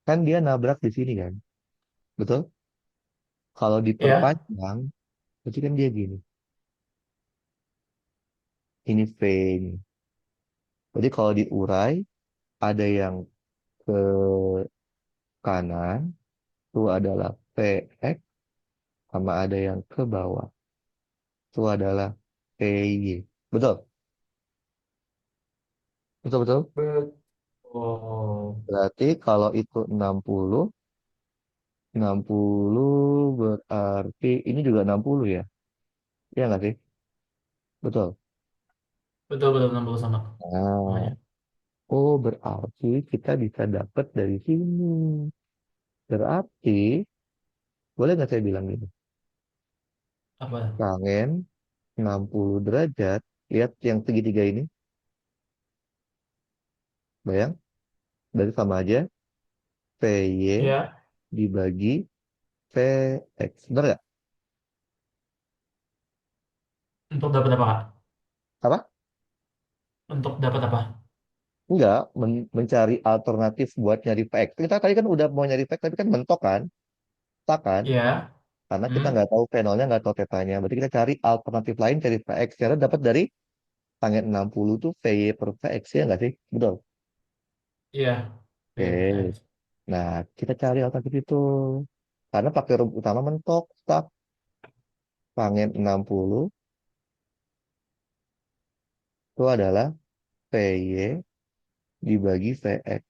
Kan dia nabrak di sini kan? Betul? Kalau iya. diperpanjang, berarti kan dia gini. Ini V ini. Jadi kalau diurai, ada yang ke kanan, itu adalah PX, sama ada yang ke bawah, itu adalah PY. Betul? Betul-betul. Betul. Berarti kalau itu 60 berarti ini juga 60 ya? Iya nggak sih? Betul. Betul, betul 60 sama. Nah, Namanya. oh berarti kita bisa dapat dari sini. Berarti, boleh nggak saya bilang gini? Apa? Tangen 60 derajat, lihat yang segitiga ini, bayang, berarti sama aja, PY Iya. dibagi PX. Benar nggak? Untuk dapat apa, Kak? Apa? Untuk dapat apa? Enggak, mencari alternatif buat nyari PX. Kita tadi kan udah mau nyari PX, tapi kan mentok kan? Tak kan? Iya. Karena kita Hmm? nggak tahu V0-nya, nggak tahu tetanya. Berarti kita cari alternatif lain, cari PX. Cara dapat dari tangen 60 tuh PY per PX, ya nggak sih? Betul. Iya. Oke. VFX. Nah, kita cari alternatif itu. Karena pakai rumus utama mentok, tak. Tangen 60 itu adalah PY dibagi VX.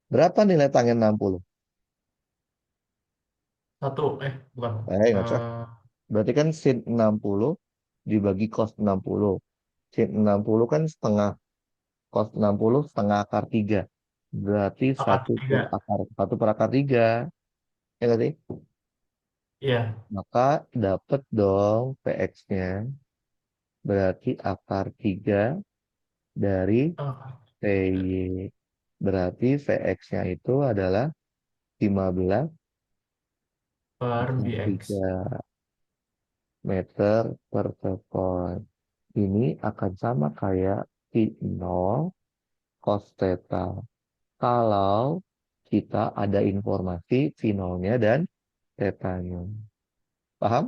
Berapa nilai tangen 60? Satu. Bukan. Nggak usah. Berarti kan sin 60 dibagi cos 60. Sin 60 kan setengah. Cos 60 setengah akar 3. Berarti Akar tiga. satu per akar 3. Ya nggak sih? Iya. Maka dapat dong PX-nya berarti akar 3 dari Oh, PY. Berarti VX-nya itu adalah 15 per akar BX. 3 meter per sekon. Ini akan sama kayak V0 cos theta. Kalau kita ada informasi V0-nya dan theta-nya. Paham?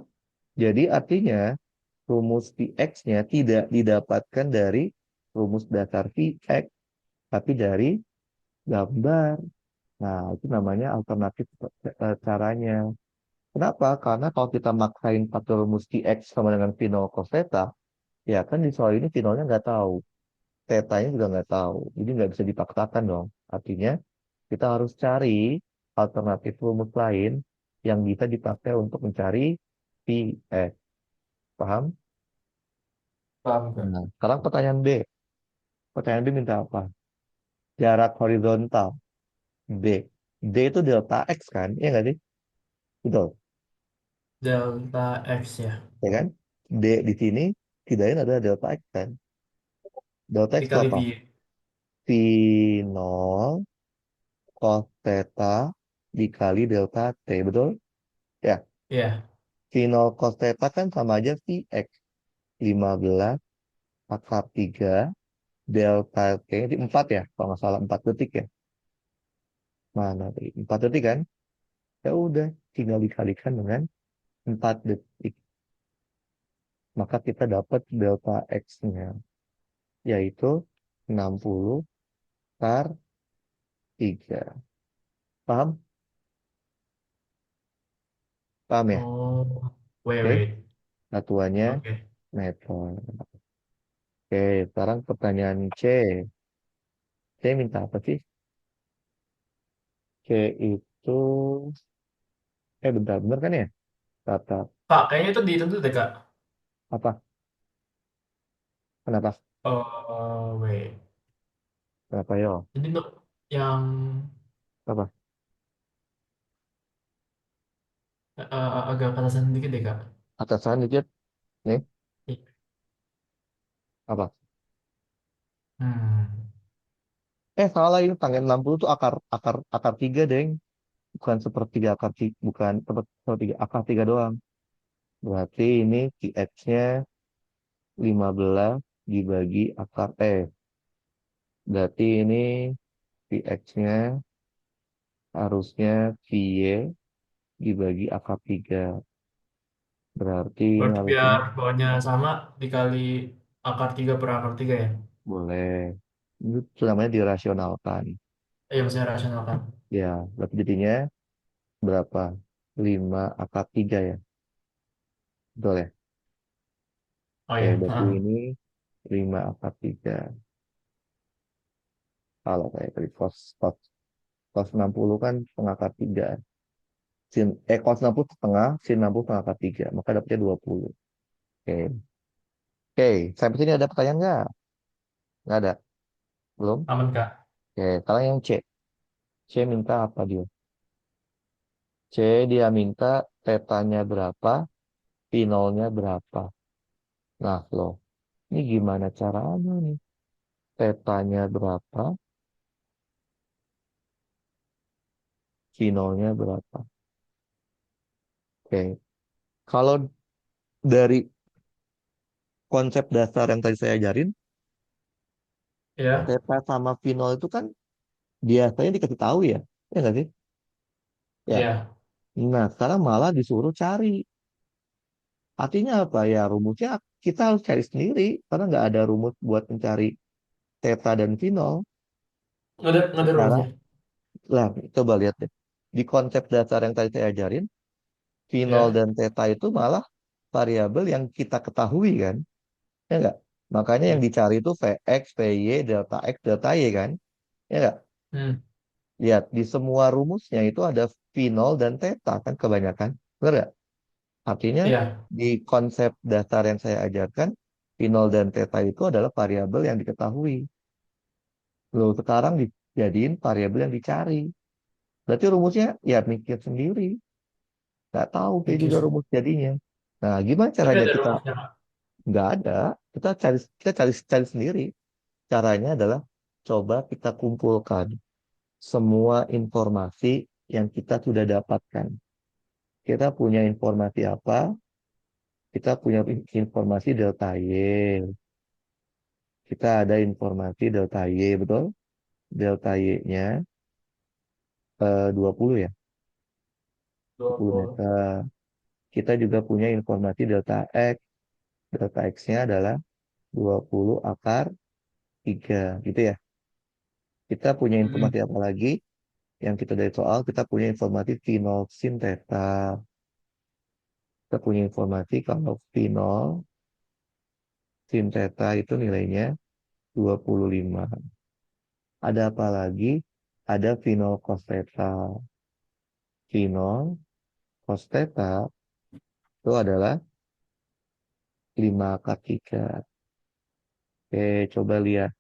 Jadi artinya rumus Vx-nya tidak didapatkan dari rumus dasar Vx, tapi dari gambar. Nah, itu namanya alternatif caranya. Kenapa? Karena kalau kita maksain pakai rumus Vx sama dengan V0 cos theta, ya kan di soal ini V0-nya nggak tahu. Theta-nya juga nggak tahu. Jadi nggak bisa dipaksakan dong. Artinya kita harus cari alternatif rumus lain yang bisa dipakai untuk mencari Vx. Paham? Paham, Kak? Nah, sekarang pertanyaan B. Pertanyaan B minta apa? Jarak horizontal B. D itu delta X kan? Iya nggak sih? Betul. Delta X ya. Ya kan? D di sini tidak lain adalah delta X kan? Delta X itu Dikali apa? B. V 0 cos theta dikali delta T. Betul? Ya. Iya. V 0 cos theta kan sama aja Vx. 15 akar 3 delta T. Di 4 ya? Kalau nggak salah 4 detik ya? Mana tadi? 4 detik kan? Ya udah. Tinggal dikalikan dengan 4 detik. Maka kita dapat delta X-nya. Yaitu 60 per 3. Paham? Paham ya? Oh, wait, Oke. wait. Satuannya Oke. meter. Oke, sekarang pertanyaan C. C minta apa sih? C itu, bentar, bener kan ya? Kata Kak, kayaknya itu dituntut deh, Kak. apa? Kenapa? Wait. Kenapa yo? Jadi untuk yang Apa? agak ke atasan dikit deh, Kak. Atasan dikit. Nih, apa? Hmm. Salah ini tangen 60 tuh akar akar akar 3, Deng. Bukan sepertiga akar 3, bukan sepertiga akar 3 doang. Berarti ini X-nya 15 dibagi akar Berarti ini X-nya harusnya Y dibagi akar 3. Berarti ini Berarti harusnya biar bawahnya sama dikali akar 3 per akar 3 ya? boleh. Itu namanya dirasionalkan. Iya, maksudnya rasional kan? Ya, berarti jadinya berapa? 5 akar 3 ya. Betul ya? Oh Oke, ya, berarti ini 5 akar 3. Kalau kayak tadi cos 60 kan setengah akar 3. Cos 60 setengah, sin 60 setengah akar 3. Maka dapatnya 20. Oke. Oke, sampai sini ada pertanyaan nggak? Nggak ada? Belum? aman, Kak. Oke, sekarang yang C. C minta apa dia? C dia minta tetanya berapa, pinolnya berapa. Nah, loh, ini gimana caranya nih? Tetanya berapa, pinolnya berapa? Oke, kalau dari konsep dasar yang tadi saya ajarin, Ya, teta sama pinol itu kan biasanya dikasih tahu ya. Ya nggak sih? Ya. ya, Nah, sekarang malah disuruh cari. Artinya apa ya? Rumusnya kita harus cari sendiri karena nggak ada rumus buat mencari theta dan pinol. nggak ada Sekarang, rumusnya. lah, coba lihat deh. Di konsep dasar yang tadi saya ajarin, pinol Ya, dan theta itu malah variabel yang kita ketahui kan? Ya nggak? Makanya yang ya. dicari itu Vx, Vy, delta X, delta Y kan? Ya nggak? Hmm, Lihat, di semua rumusnya itu ada pinol dan theta kan kebanyakan. Benar nggak? Artinya iya, di konsep dasar yang saya ajarkan, pinol dan theta itu adalah variabel yang diketahui. Loh, sekarang dijadiin variabel yang dicari. Berarti rumusnya ya mikir sendiri. Nggak tahu kayak Lucu juga sih. rumus jadinya. Nah, gimana Tapi caranya ada kita? rumusnya, Kak. Nggak ada. Kita cari sendiri. Caranya adalah coba kita kumpulkan semua informasi yang kita sudah dapatkan. Kita punya informasi apa? Kita punya informasi delta Y. Kita ada informasi delta Y, betul? Delta Y-nya 20 ya, dua 10 puluh meter. Kita juga punya informasi delta X. Delta X-nya adalah 20 akar 3, gitu ya. Kita punya informasi Mm-mm. apa lagi? Yang kita dari soal, kita punya informasi V nol sin theta. Kita punya informasi kalau V nol sin theta itu nilainya 25. Ada apa lagi? Ada V nol cos theta. V nol cos theta itu adalah 5 akar 3. Oke, coba lihat.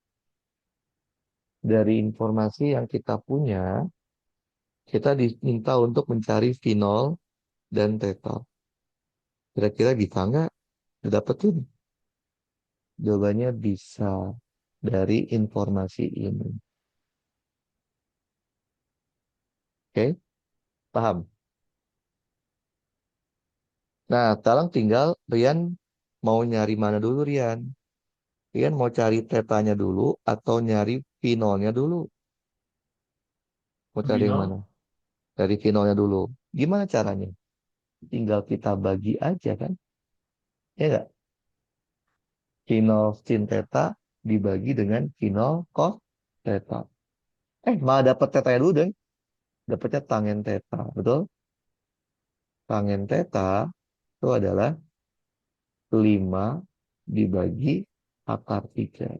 Dari informasi yang kita punya, kita diminta untuk mencari V nol dan theta. Kira-kira bisa nggak dapetin? Jawabannya bisa dari informasi ini. Oke, paham? Nah, sekarang tinggal Rian mau nyari mana dulu, Rian? Rian mau cari tetanya dulu atau nyari finolnya dulu? Mau cari yang mana? Final. Dari finolnya dulu. Gimana caranya? Tinggal kita bagi aja kan? Ya nggak? Finol sin theta dibagi dengan finol cos theta. Malah dapat tetanya dulu deh. Dapatnya tangen theta, betul? Tangen theta itu adalah 5 dibagi akar 3.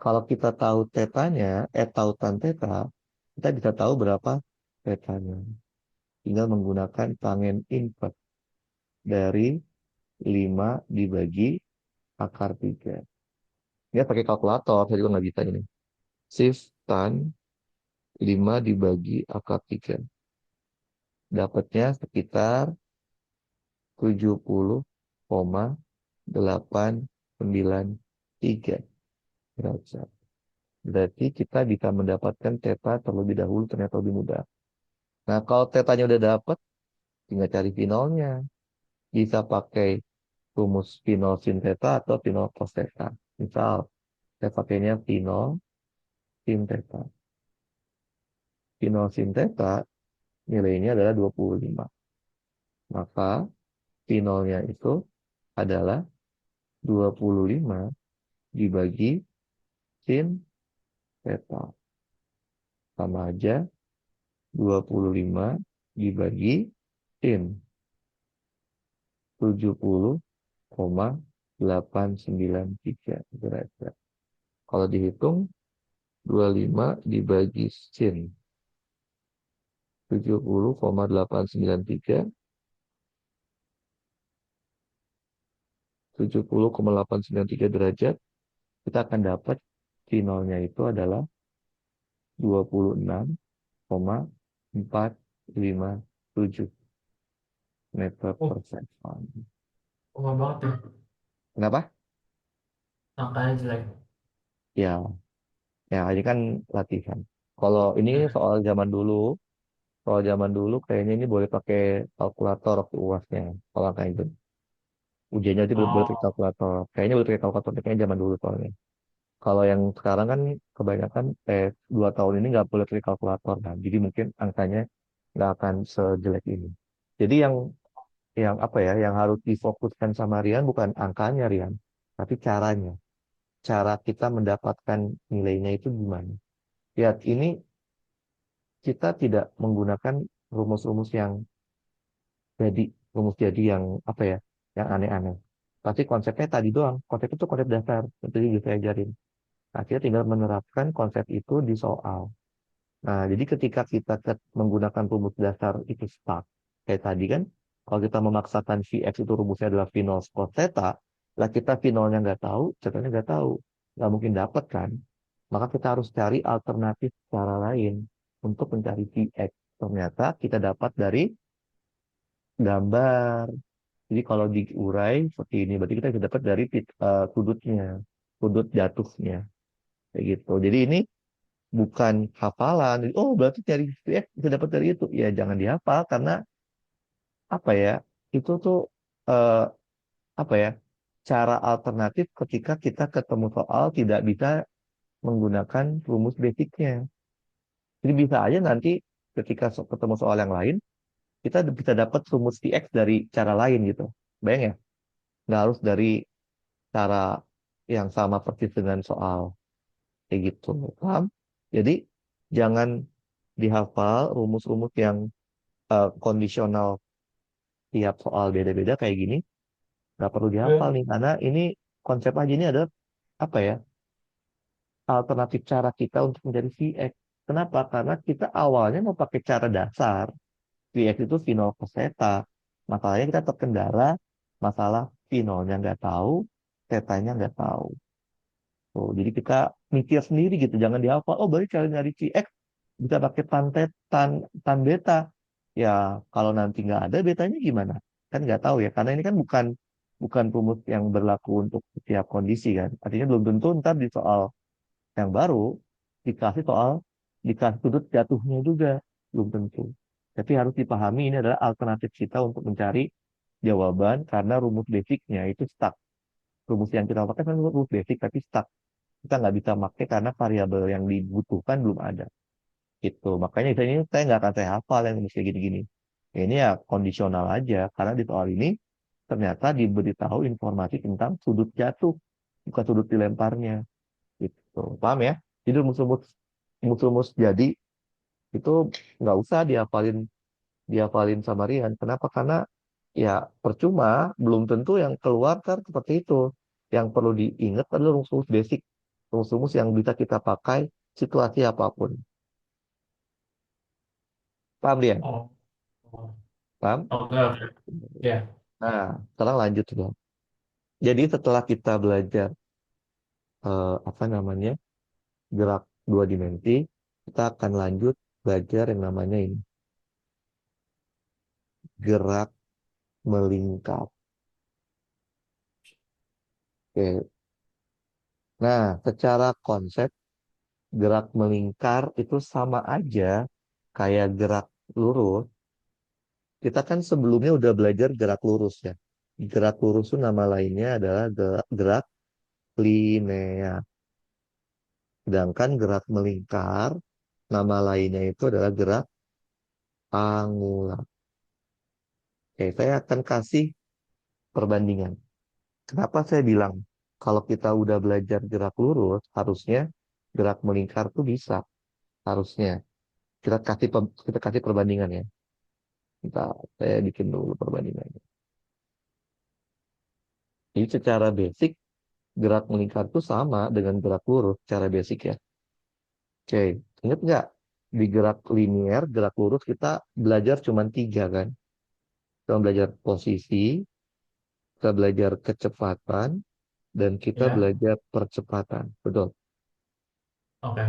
Kalau kita tahu tetanya, tahu tan teta, kita bisa tahu berapa tetanya. Tinggal menggunakan tangen invert dari 5 dibagi akar 3. Ini pakai kalkulator, saya juga nggak bisa ini. Shift tan 5 dibagi akar 3. Dapatnya sekitar 70,893 derajat. Berarti kita bisa mendapatkan theta terlebih dahulu, ternyata lebih mudah. Nah, kalau tetanya udah dapat, tinggal cari finalnya. Bisa pakai rumus final sin theta atau final cos theta. Misal, saya pakainya final sin theta. Final sin theta nilainya adalah 25. Maka finalnya itu adalah 25 dibagi sin theta. Sama aja 25 dibagi sin 70,893 derajat. Kalau dihitung 25 dibagi sin 70,893, 70,893 derajat, kita akan dapat finalnya itu adalah 26,457 meter Oh, per second. lama banget ya. Kenapa? Angkanya jelek. Ya, ya ini kan latihan. Kalau ini Hmm. soal zaman dulu kayaknya ini boleh pakai kalkulator waktu UASnya. Kalau kayak itu. Ujiannya itu boleh pakai Oh, kalkulator. Kayaknya boleh pakai kalkulator, kayaknya zaman dulu soalnya. Kalau yang sekarang kan kebanyakan 2 tahun ini nggak boleh pakai kalkulator kan. Jadi mungkin angkanya nggak akan sejelek ini. Jadi yang apa ya, yang harus difokuskan sama Rian bukan angkanya Rian, tapi caranya. Cara kita mendapatkan nilainya itu gimana? Lihat, ini kita tidak menggunakan rumus-rumus yang jadi yang apa ya, yang aneh-aneh. Tapi konsepnya tadi doang. Konsep itu konsep dasar. Itu juga saya ajarin. Nah, kita tinggal menerapkan konsep itu di soal. Nah, jadi ketika kita menggunakan rumus dasar itu stuck, kayak tadi kan, kalau kita memaksakan Vx itu rumusnya adalah V nol cos theta, lah kita V nolnya nggak tahu, theta-nya nggak tahu. Nggak mungkin dapat kan? Maka kita harus cari alternatif cara lain untuk mencari Vx. Ternyata kita dapat dari gambar. Jadi kalau diurai seperti ini, berarti kita bisa dapat dari sudutnya, sudut jatuhnya, kayak gitu. Jadi ini bukan hafalan. Jadi, oh, berarti cari VX bisa dapat dari itu. Ya jangan dihafal karena apa ya? Itu tuh eh, apa ya? Cara alternatif ketika kita ketemu soal tidak bisa menggunakan rumus basicnya. Jadi bisa aja nanti ketika ketemu soal yang lain, kita bisa dapat rumus VX dari cara lain gitu. Bayang ya? Nggak harus dari cara yang sama persis dengan soal kayak gitu. Paham? Jadi jangan dihafal rumus-rumus yang kondisional tiap soal beda-beda kayak gini. Nggak perlu dihafal Oke. nih karena ini konsep aja ini adalah apa ya? Alternatif cara kita untuk mencari VX. Kenapa? Karena kita awalnya mau pakai cara dasar. VX itu final cos theta. Masalahnya kita terkendala masalah finalnya nggak tahu, tetanya nggak tahu. Oh, jadi kita mikir sendiri gitu, jangan dihafal. Oh, berarti cara nyari VX bisa pakai tan beta. Ya, kalau nanti nggak ada betanya gimana? Kan nggak tahu ya, karena ini kan bukan bukan rumus yang berlaku untuk setiap kondisi kan. Artinya belum tentu ntar di soal yang baru dikasih soal dikasih sudut jatuhnya juga belum tentu. Tapi harus dipahami ini adalah alternatif kita untuk mencari jawaban karena rumus basicnya itu stuck. Rumus yang kita pakai kan rumus basic tapi stuck. Kita nggak bisa pakai karena variabel yang dibutuhkan belum ada. Gitu. Makanya misalnya ini saya nggak akan saya hafal yang kayak gini-gini. Ya, ini ya kondisional aja karena di soal ini ternyata diberitahu informasi tentang sudut jatuh bukan sudut dilemparnya. Gitu. Paham ya? Jadi rumus-rumus jadi itu nggak usah dihafalin dihafalin sama Rian. Kenapa? Karena ya percuma, belum tentu yang keluar kan seperti itu. Yang perlu diingat adalah rumus-rumus basic, rumus-rumus yang bisa kita pakai situasi apapun. Paham Rian? Oh, oh. Paham? Oke, oke. Ya, Nah, sekarang lanjut ya. Jadi setelah kita belajar apa namanya gerak dua dimensi, kita akan lanjut belajar yang namanya ini gerak melingkar. Oke. Nah, secara konsep gerak melingkar itu sama aja kayak gerak lurus. Kita kan sebelumnya udah belajar gerak lurus ya. Gerak lurus itu nama lainnya adalah gerak linear. Sedangkan gerak melingkar, nama lainnya itu adalah gerak angular. Oke, saya akan kasih perbandingan. Kenapa saya bilang kalau kita udah belajar gerak lurus, harusnya gerak melingkar tuh bisa. Harusnya. Kita kasih perbandingan ya. Kita saya bikin dulu perbandingannya. Jadi secara basic gerak melingkar itu sama dengan gerak lurus secara basic ya. Oke, ingat nggak di gerak linear, gerak lurus kita belajar cuma tiga kan. Kita belajar posisi, kita belajar kecepatan, dan kita ya. belajar percepatan. Betul. Oke.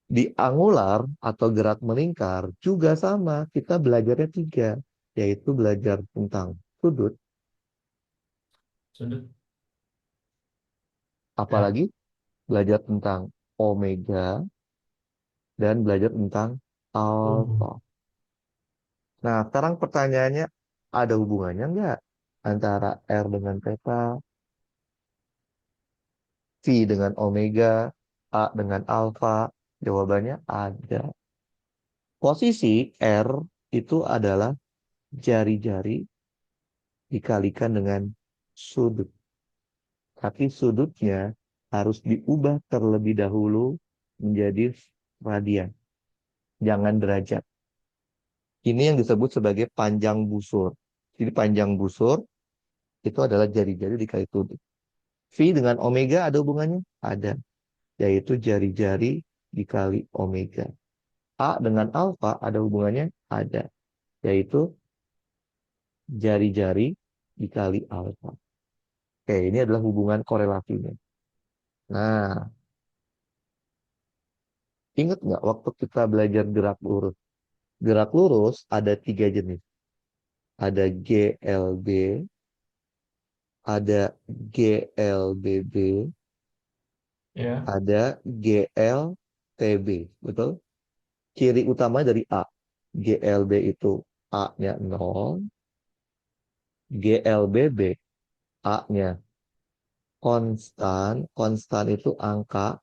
Di angular atau gerak melingkar juga sama. Kita belajarnya tiga, yaitu belajar tentang sudut, Sudut. Ya. apalagi belajar tentang omega, dan belajar tentang Umum. alfa. Nah, sekarang pertanyaannya, ada hubungannya nggak antara R dengan theta, V dengan omega, A dengan alfa? Jawabannya ada. Posisi R itu adalah jari-jari dikalikan dengan sudut. Tapi sudutnya harus diubah terlebih dahulu menjadi radian, jangan derajat. Ini yang disebut sebagai panjang busur. Jadi panjang busur itu adalah jari-jari dikali sudut. V dengan omega ada hubungannya? Ada, yaitu jari-jari dikali omega. A dengan alfa ada hubungannya? Ada, yaitu jari-jari dikali alfa. Oke, ini adalah hubungan korelasinya. Nah, ingat nggak waktu kita belajar gerak lurus? Gerak lurus ada tiga jenis. ada GLB, ada GLBB, Ya, ada GLTB. Betul? Ciri utama dari A. GLB itu A-nya 0, GLBB A-nya konstan, konstan itu angka,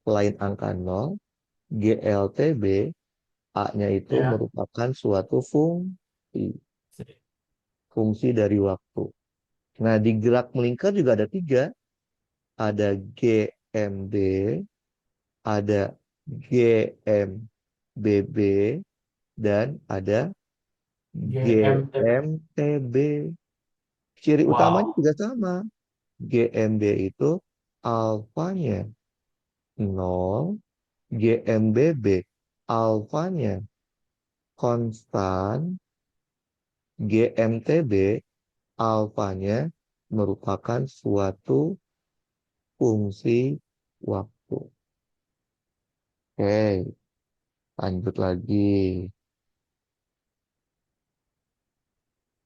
selain angka 0, GLTB A-nya itu ya. merupakan suatu fungsi, Si- fungsi dari waktu. Nah, di gerak melingkar juga ada tiga. Ada GMB, ada GMBB, dan ada GMTB. GMTB. Ciri utamanya Wow. juga sama. GMB itu alfanya 0, GMBB alfanya konstan, GMTB alfanya merupakan suatu fungsi waktu. Oke, lanjut lagi.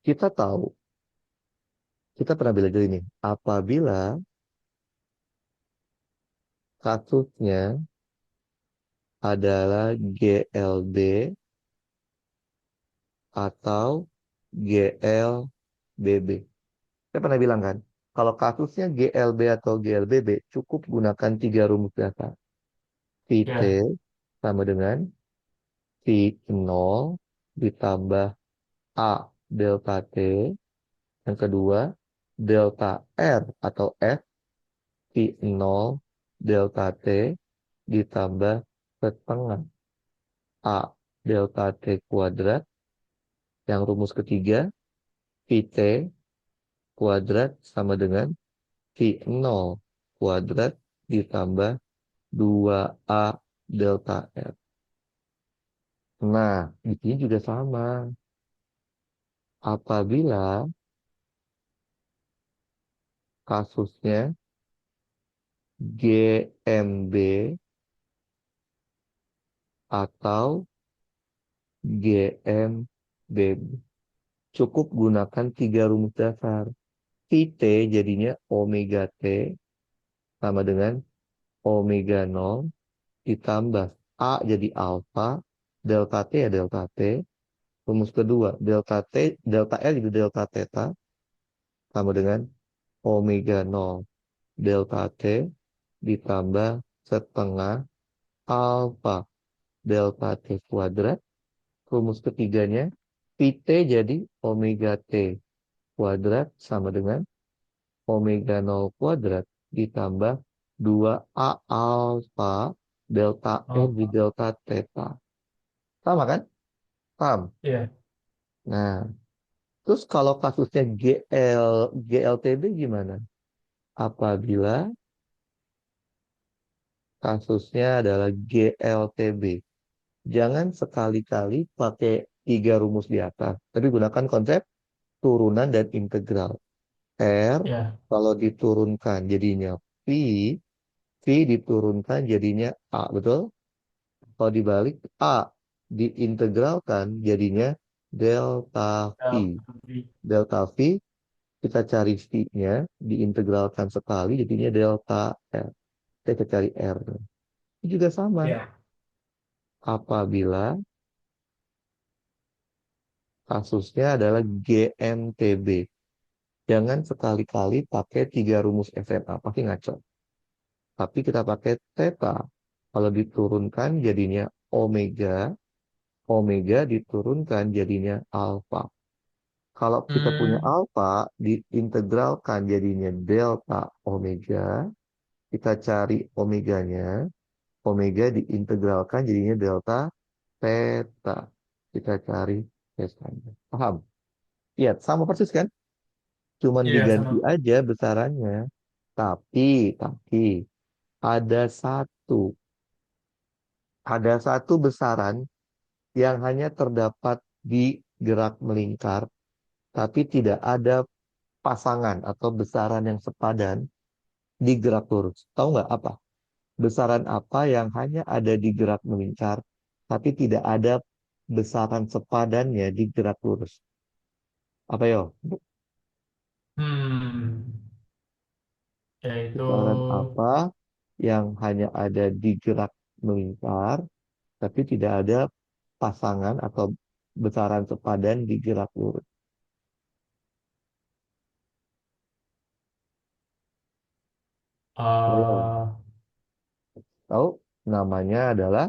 Kita tahu, kita pernah belajar ini. Apabila kasusnya adalah GLB atau GLBB. Saya pernah bilang kan, kalau kasusnya GLB atau GLBB, cukup gunakan tiga rumus dasar. VT Ya. sama dengan V0 ditambah A delta T. Yang kedua, delta R atau F V0 delta T ditambah setengah A delta T kuadrat. Yang rumus ketiga, VT kuadrat sama dengan V0 kuadrat ditambah 2A delta R. Nah, di sini juga sama. Apabila kasusnya GMB atau GMB, cukup gunakan tiga rumus dasar. VT jadinya omega T sama dengan omega 0 ditambah A jadi alfa, delta T ya delta T. Rumus kedua, delta T, delta L jadi delta theta sama dengan omega 0 delta T ditambah setengah alfa delta T kuadrat. Rumus ketiganya, VT jadi omega T kuadrat sama dengan omega 0 kuadrat ditambah 2A alfa delta R Oh, di delta theta. Sama kan? Paham? iya. Nah, terus kalau kasusnya GLTB gimana? Apabila kasusnya adalah GLTB. Jangan sekali-kali pakai tiga rumus di atas, tapi gunakan konsep turunan dan integral. R Ya. kalau diturunkan jadinya V, V diturunkan jadinya A, betul? Kalau dibalik A diintegralkan jadinya delta V. LV. Delta V kita cari V-nya, diintegralkan sekali jadinya delta R. Kita cari R. Ini juga sama. Ya. Apabila kasusnya adalah GMTB. Jangan sekali-kali pakai tiga rumus SMA, pasti ngaco. Tapi kita pakai theta. Kalau diturunkan jadinya omega, omega diturunkan jadinya alfa. Kalau kita punya Hmm, alfa, diintegralkan jadinya delta omega. Kita cari omeganya, omega diintegralkan jadinya delta theta. Kita cari theta-nya. Paham? Iya, sama persis kan? Cuman iya diganti sama. aja besarannya. Tapi ada satu, ada satu besaran yang hanya terdapat di gerak melingkar, tapi tidak ada pasangan atau besaran yang sepadan di gerak lurus. Tahu nggak apa? Besaran apa yang hanya ada di gerak melingkar, tapi tidak ada besaran sepadannya di gerak lurus? Apa yo? Hmm, yaitu Pusaran apa yang hanya ada di gerak melingkar, tapi tidak ada pasangan atau besaran sepadan di gerak lurus. Ayo, eh tahu namanya adalah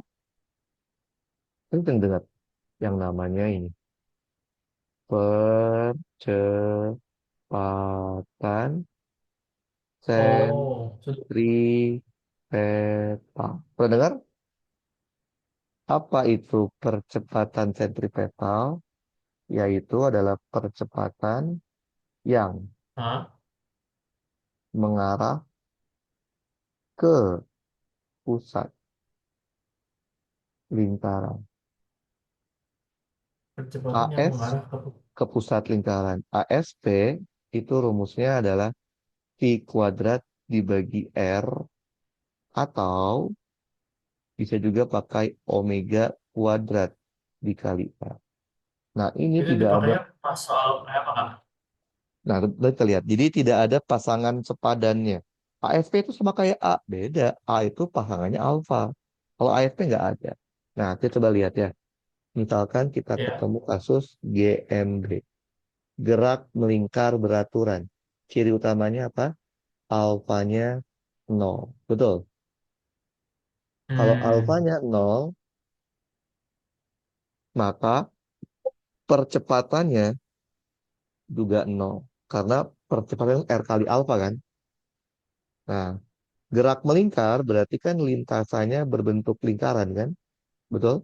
penting dengar yang namanya ini percepatan oh sudah. sentripetal. Pernah dengar? Apa itu percepatan sentripetal? Yaitu adalah percepatan yang Hah? mengarah ke pusat lingkaran. Percepatan yang AS mengarah ke ke pusat lingkaran. ASP itu rumusnya adalah V kuadrat dibagi R atau bisa juga pakai omega kuadrat dikali R. Nah, ini itu tidak ada. dipakainya pas soal kayak apa Kak? Nah, kita lihat. Jadi tidak ada pasangan sepadannya. AFP itu sama kayak A. Beda. A itu pasangannya alfa. Kalau AFP nggak ada. Nah, kita coba lihat ya. Misalkan kita Ya. ketemu kasus GMB. Gerak melingkar beraturan. Ciri utamanya apa? Alfanya nol. Betul. Kalau Hmm, alfanya nol, maka percepatannya juga nol. Karena percepatan R kali alfa kan. Nah, gerak melingkar berarti kan lintasannya berbentuk lingkaran kan? Betul?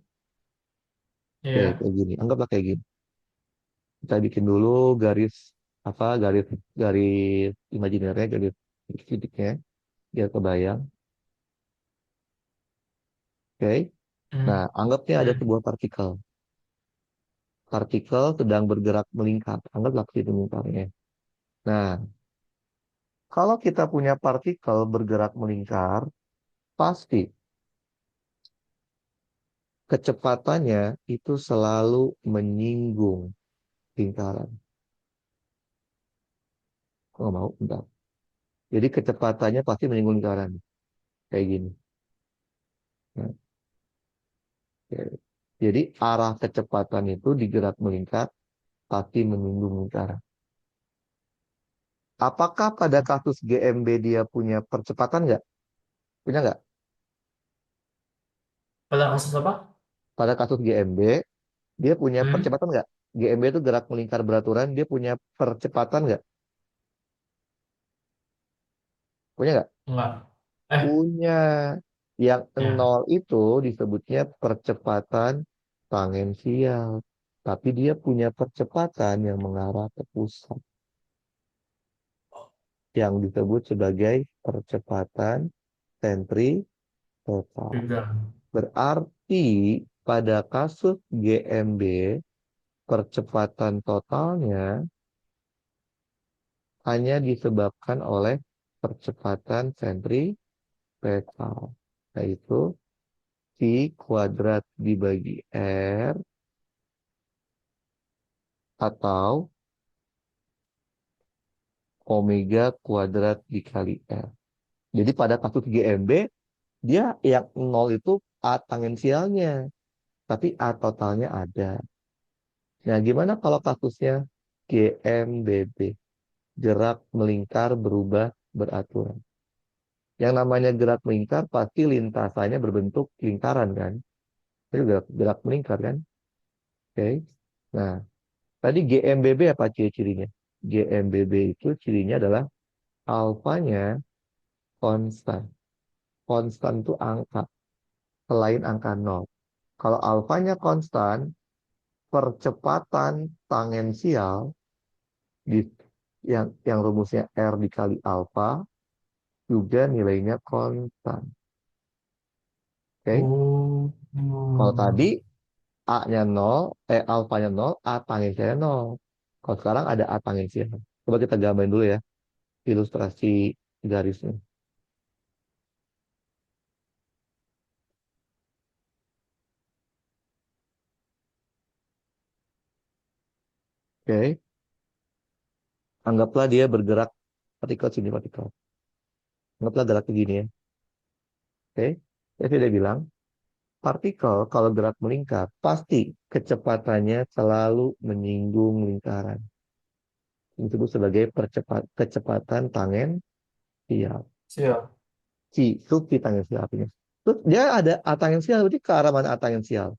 Oke, ya. kayak gini. Anggaplah kayak gini. Kita bikin dulu garis apa? Garis imajinernya, garis fisiknya biar kebayang. Oke. Nah, Hmm, anggapnya ada hmm. sebuah partikel. Partikel sedang bergerak melingkar. Anggaplah situ lingkarnya. Nah, kalau kita punya partikel bergerak melingkar, pasti kecepatannya itu selalu menyinggung lingkaran. Nggak mau, bentar. Jadi kecepatannya pasti menyinggung lingkaran. Kayak gini. Nah, oke. Jadi arah kecepatan itu digerak melingkar pasti menyinggung lingkaran. Apakah pada kasus GMB dia punya percepatan nggak? Punya nggak? Pada kasus apa? Pada kasus GMB, dia punya Hmm, percepatan nggak? GMB itu gerak melingkar beraturan, dia punya percepatan nggak? Punya nggak? enggak. Punya. Yang Ya. nol itu disebutnya percepatan tangensial. Tapi dia punya percepatan yang mengarah ke pusat. Yang disebut sebagai percepatan sentripetal. Juga. Berarti pada kasus GMB, percepatan totalnya hanya disebabkan oleh percepatan sentripetal, yaitu V kuadrat dibagi R atau omega kuadrat dikali R. Jadi pada kasus GMB, dia yang nol itu A tangensialnya, tapi A totalnya ada. Nah, gimana kalau kasusnya GMBB? Gerak melingkar berubah beraturan. Yang namanya gerak melingkar pasti lintasannya berbentuk lingkaran kan? Itu gerak melingkar kan? Oke. Nah, tadi GMBB apa ciri-cirinya? GMBB itu cirinya adalah alfanya konstan. Konstan itu angka, selain angka nol. Kalau alfanya konstan, percepatan tangensial di yang rumusnya R dikali alfa juga nilainya konstan. Oke. Oh, Kalau tadi hmm. A-nya nol, alfanya nol, A tangensialnya nol. Kalau sekarang ada A tangensial. Coba kita gambarin dulu ya, ilustrasi garisnya. Oke. Anggaplah dia bergerak partikel sini partikel. Anggaplah gerak begini ya. Oke. Jadi dia bilang, partikel kalau gerak melingkar, pasti kecepatannya selalu menyinggung lingkaran. Ini disebut sebagai kecepatan tangensial. Siap. Itu V tangensial artinya. Terus dia ada A tangensial, berarti ke arah mana A tangensial?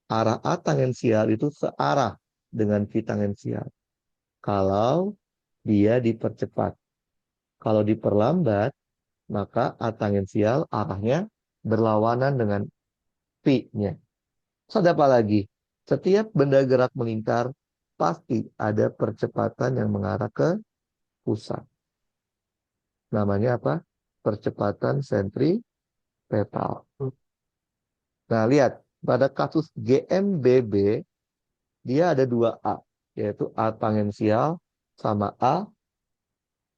Arah A tangensial itu searah dengan V tangensial. Kalau dia dipercepat. Kalau diperlambat, maka A tangensial arahnya berlawanan dengan V-nya. Terus ada apa lagi? Setiap benda gerak melingkar, pasti ada percepatan yang mengarah ke pusat. Namanya apa? Percepatan sentripetal. Nah, lihat. Pada kasus GMBB, dia ada dua A, yaitu A tangensial sama A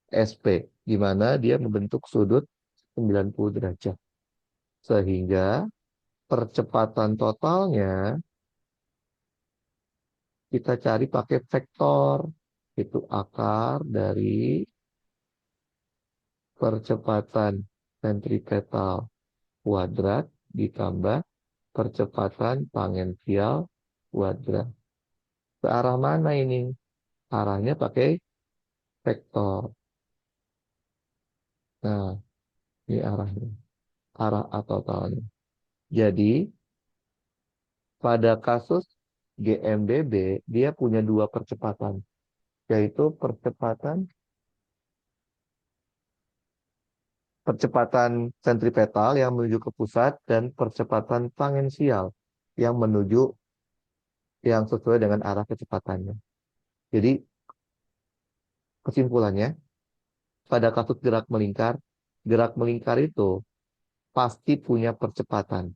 SP, di mana dia membentuk sudut 90 derajat. Sehingga percepatan totalnya kita cari pakai vektor. Itu akar dari percepatan sentripetal kuadrat ditambah percepatan tangensial kuadrat. Ke arah mana ini? Arahnya pakai vektor. Nah, ini arahnya. Arah A totalnya. Jadi, pada kasus GMBB, dia punya dua percepatan. Yaitu percepatan sentripetal yang menuju ke pusat dan percepatan tangensial yang menuju yang sesuai dengan arah kecepatannya. Jadi kesimpulannya, pada kasus gerak melingkar itu pasti punya percepatan.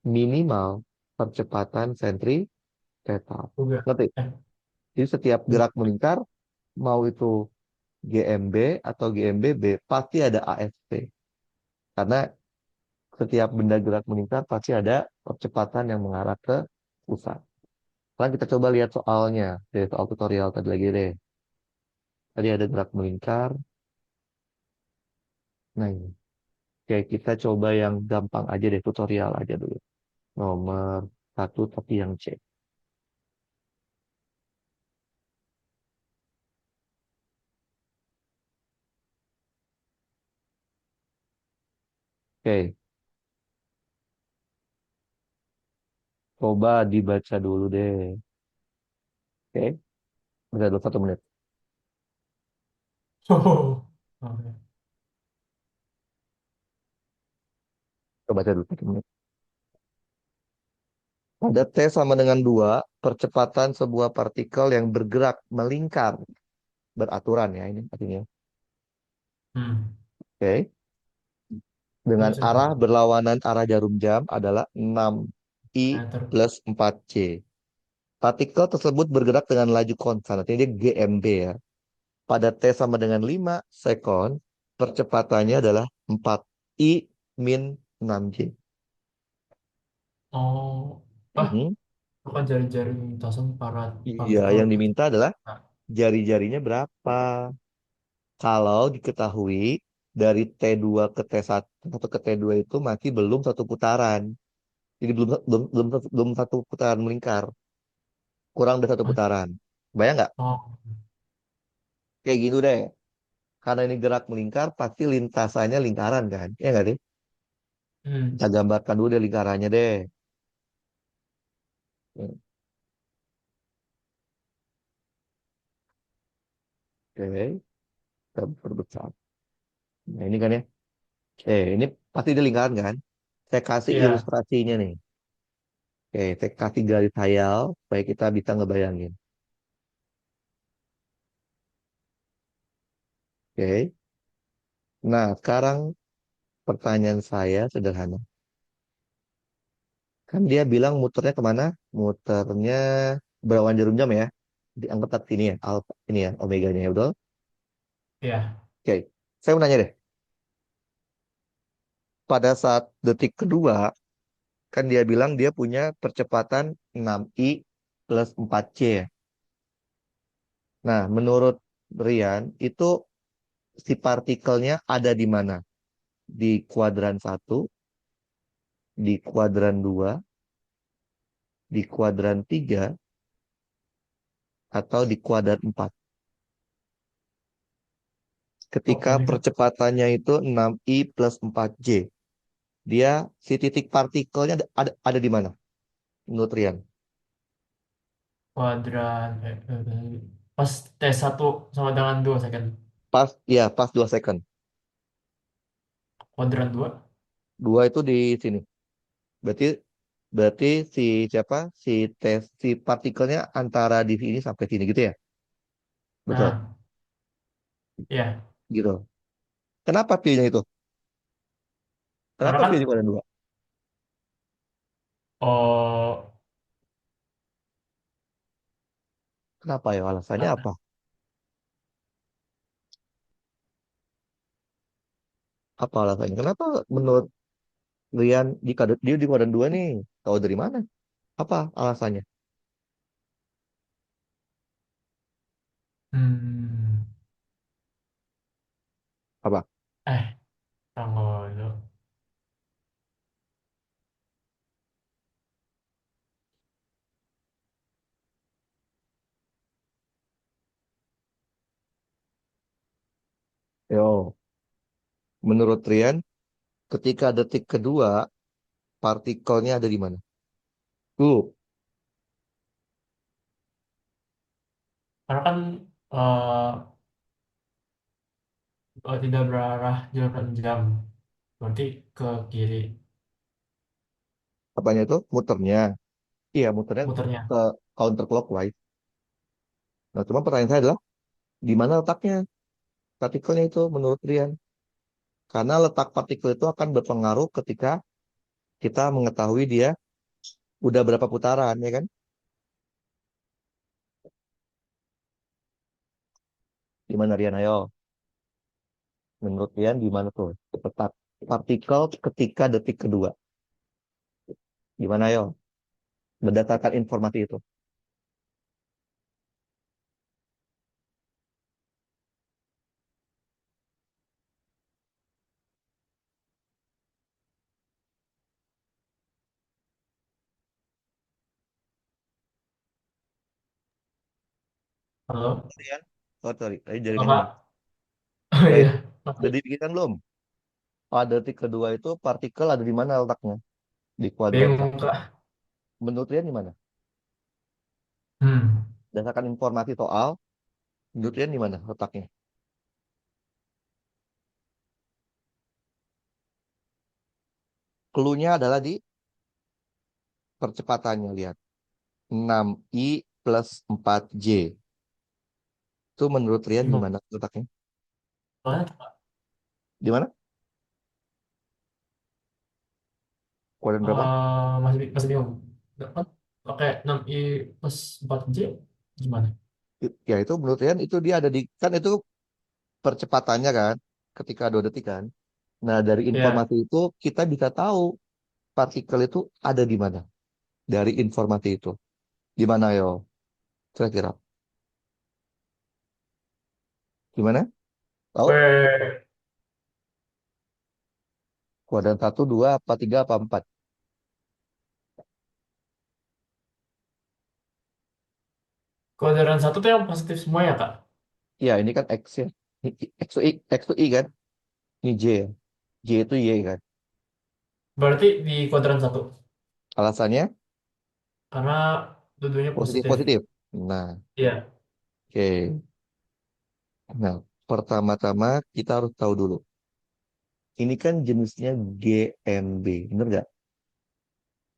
Minimal percepatan sentripetal. Juga. Ngerti? Eh, Jadi setiap gerak benar. melingkar, mau itu GMB atau GMBB, pasti ada ASP. Karena setiap benda gerak melingkar pasti ada percepatan yang mengarah ke pusat. Sekarang kita coba lihat soalnya. Dari soal tutorial tadi lagi deh. Tadi ada gerak melingkar. Nah ini. Oke, kita coba yang gampang aja deh, tutorial aja dulu. Nomor satu tapi yang C. Oke, coba dibaca dulu deh. Oke, udah dulu 1 menit. Oh, oke. Coba baca dulu 1 menit. Pada T sama dengan 2, percepatan sebuah partikel yang bergerak melingkar. Beraturan ya ini artinya. Hmm. Oke. Dengan Terus itu arah berlawanan arah jarum jam adalah 6I meter. plus 4C. Partikel tersebut bergerak dengan laju konstan. Artinya dia GMB ya. Pada T sama dengan 5 sekon, percepatannya adalah 4I min 6J. Oh, ah, Mhm. bukan jari-jari lintasan para Iya, partikel yang gitu. diminta adalah Nah, jari-jarinya berapa. Kalau diketahui dari T2 ke T1 ke T2 itu masih belum satu putaran. Jadi belum satu putaran melingkar. Kurang dari satu ah, putaran. Bayang nggak? oh, Kayak gitu deh. Karena ini gerak melingkar, pasti lintasannya lingkaran kan? Ya nggak deh? hmm. Kita gambarkan dulu deh lingkarannya deh. Oke, kita perbesar. Nah ini kan ya. Ini pasti dia lingkaran kan? Saya kasih Iya. ilustrasinya nih. Oke, saya kasih garis hayal supaya kita bisa ngebayangin. Oke. Nah, sekarang pertanyaan saya sederhana. Kan dia bilang muternya kemana? Muternya berawan jarum jam ya. Dianggap tak ini ya, alfa ini ya, omeganya ya, betul? Iya. Oke. Saya mau nanya deh. Pada saat detik kedua, kan dia bilang dia punya percepatan 6I plus 4C ya. Nah, menurut Rian, itu si partikelnya ada di mana? Di kuadran satu, di kuadran 2, di kuadran 3, atau di kuadran 4. Oke Ketika nih Kak. percepatannya itu 6i plus 4j. Dia si titik partikelnya ada di mana? Menurut Rian. Kuadran pas T1 sama dengan 2 second. Pas, ya pas 2 second. Kuadran 2. 2 itu di sini. Berarti berarti si siapa? Si partikelnya antara di sini sampai sini gitu ya. Betul. Nah, ya. Gitu. Kenapa pilihnya itu? Karena Kenapa kan pilih kuadran 2? oh Kenapa ya? Alasannya apa? Apa alasannya? Kenapa menurut Rian dia di kuadran 2 nih? Tahu dari mana? Apa alasannya? hmm, Apa? tunggu dulu. Yo, menurut Rian, ketika detik kedua, partikelnya ada di mana? Tuh, Karena kan eh, tidak berarah jalan jam. Berarti ke kiri apanya itu? Muternya. Iya, muternya muternya. ke counterclockwise. Nah, cuma pertanyaan saya adalah, di mana letaknya partikelnya itu menurut Rian? Karena letak partikel itu akan berpengaruh ketika kita mengetahui dia udah berapa putaran, ya kan? Di mana Rian? Ayo, menurut Rian di mana tuh letak partikel ketika detik kedua? Di mana ayo? Berdasarkan informasi itu. Halo, Rian? Oh, sorry. Tadi jaringan ini. Bapak. Oh Udah, iya, udah masih dipikirkan belum? Pada detik kedua itu partikel ada di mana letaknya? Di kuadran bingung satu. Kak. Menurut Rian di mana? Hmm. Berdasarkan informasi soal, menurut Rian di mana letaknya? Clue-nya adalah di percepatannya, lihat. 6i plus 4j. Itu menurut Rian di Bingung. mana letaknya? Soalnya Di mana? Kuadran berapa? masih masih bingung. Nggak kan pakai 6i plus 4j gimana? Ya itu menurut Rian itu dia ada di, kan itu percepatannya kan, ketika 2 detik kan. Nah dari Ya, informasi itu kita bisa tahu partikel itu ada di mana. Dari informasi itu. Di mana yo? Kira-kira. Gimana? Tahu? weh, Kuadran satu, 2, apa 3, apa 4? kuadran satu tuh yang positif semua ya Kak? Ya, ini kan X ya. X to I kan? Ini J ya. J itu Y kan? Berarti di kuadran satu. Alasannya Karena dua-duanya positif. positif-positif. Nah, Iya, oke. Nah, pertama-tama kita harus tahu dulu. Ini kan jenisnya GMB, bener nggak?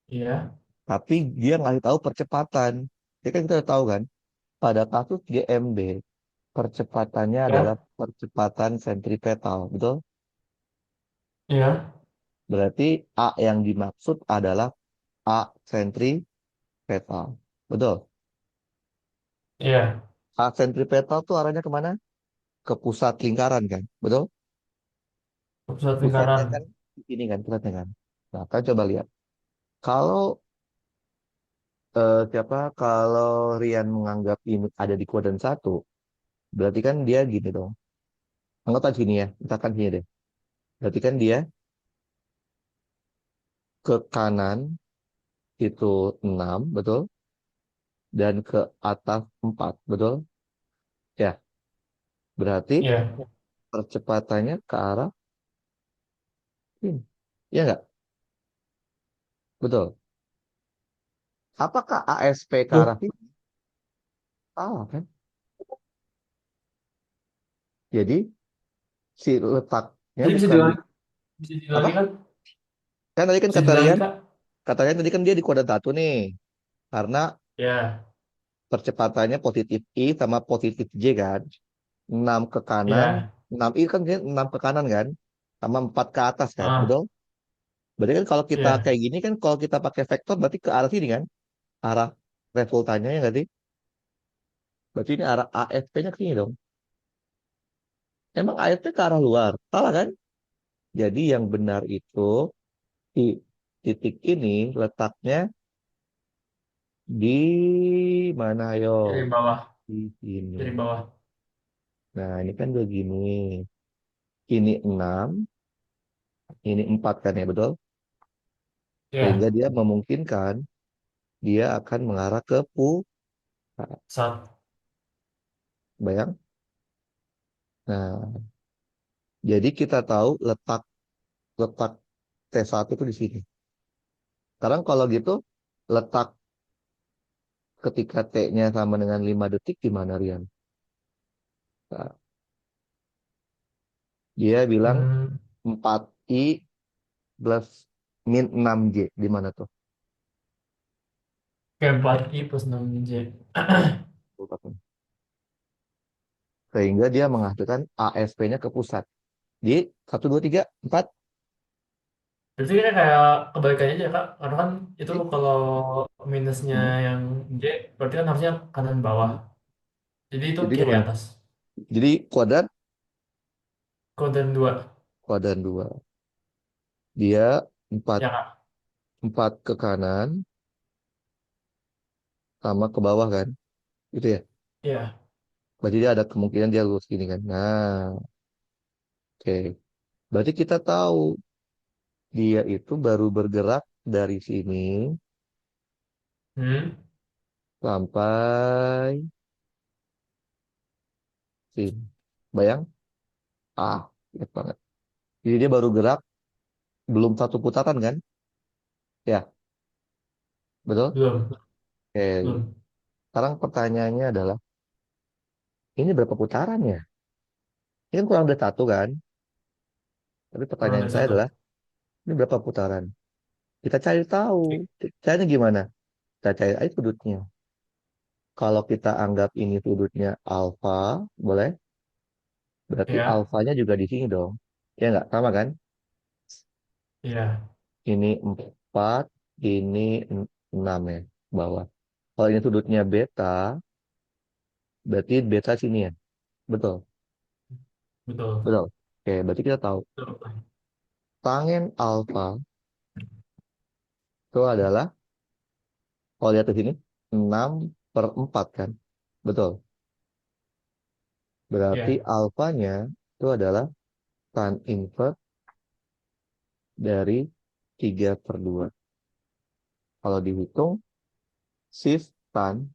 iya, Tapi dia ngasih tahu percepatan. Ya kan kita udah tahu kan? Pada kasus GMB, percepatannya adalah ya, percepatan sentripetal, betul? iya, Berarti A yang dimaksud adalah A sentripetal, betul? iya. A sentripetal tuh arahnya kemana? Ke pusat lingkaran kan, betul? Pusat Pusatnya lingkaran. kan ini kan pusatnya kan. Nah, kan coba lihat. Kalau siapa? Kalau Rian menganggap ini ada di kuadran satu, Berarti kan dia gini dong. Anggap aja gini ya, misalkan gini deh. Berarti kan dia ke kanan itu 6 betul? Dan ke atas 4 betul? Ya, berarti Iya. percepatannya ke arah ini. Ya nggak? Betul. Apakah ASP ke arah Loh, sini? Salah kan? Jadi si letaknya jadi bisa bukan di diulangi, bisa diulangi apa? kan? Kan tadi kan Bisa diulangi Kak? kata Rian tadi kan dia di kuadrat satu nih. Karena Ya, percepatannya positif I sama positif J kan. 6 ke kanan, ya, 6 I kan dia 6 ke kanan kan. Sama 4 ke atas kan, ah, betul? Berarti kan kalau kita ya. kayak gini kan kalau kita pakai vektor berarti ke arah sini kan? Arah resultannya ya nggak sih? Berarti ini arah AFP-nya ke sini dong. Emang AFP ke arah luar, salah kan? Jadi yang benar itu di titik ini letaknya di mana yo? Dari bawah, Di sini. dari bawah. Nah, ini kan begini. Ini 6, ini 4 kan ya, betul? Sehingga Ya, dia memungkinkan dia akan mengarah ke saat. bayang. Nah, jadi kita tahu letak letak T1 itu di sini. Sekarang kalau gitu, letak ketika T-nya sama dengan 5 detik gimana, Rian? Nah, dia bilang Hmm, 4I plus min 6J. Di mana tuh? kayak 4i plus 6j. Sehingga dia menghasilkan ASP-nya ke pusat. Di 1, 2, 3, 4. Berarti kan kayak kebalikannya aja Kak. Karena kan itu Jadi, kalau minusnya hmm, yang J, berarti kan harusnya kanan bawah. hmm. Jadi itu Jadi kiri gimana? atas. Jadi kuadrat, Kuadran 2. kuadrat 2. Dia 4, Ya Kak? 4 ke kanan sama ke bawah kan? Gitu ya. Iya. Berarti dia ada kemungkinan dia lurus gini kan. Nah, oke. Berarti kita tahu dia itu baru bergerak dari sini Hmm, sampai sini. Bayang? Ah, ingat banget. Jadi dia baru gerak belum satu putaran kan? Ya, betul? belum. Oke. Belum. Sekarang pertanyaannya adalah, ini berapa putaran ya? Ini kan kurang dari satu kan? Tapi Kurang pertanyaan dari saya satu. adalah, ini berapa putaran? Kita cari tahu. Caranya gimana? Kita cari aja sudutnya. Kalau kita anggap ini sudutnya alfa, boleh? Berarti Ya, alfanya juga di sini dong. Ya nggak? Sama kan? iya. Ini 4, ini 6 ya, bawah. Kalau ini sudutnya beta, berarti beta sini ya. Betul. Betul. Betul. Oke, berarti kita tahu. Betul. Tangen alfa itu adalah, kalau lihat di sini, 6/4 kan. Betul. Berarti Iya. alfanya itu adalah tan inverse dari 3/2. Kalau dihitung, shift tan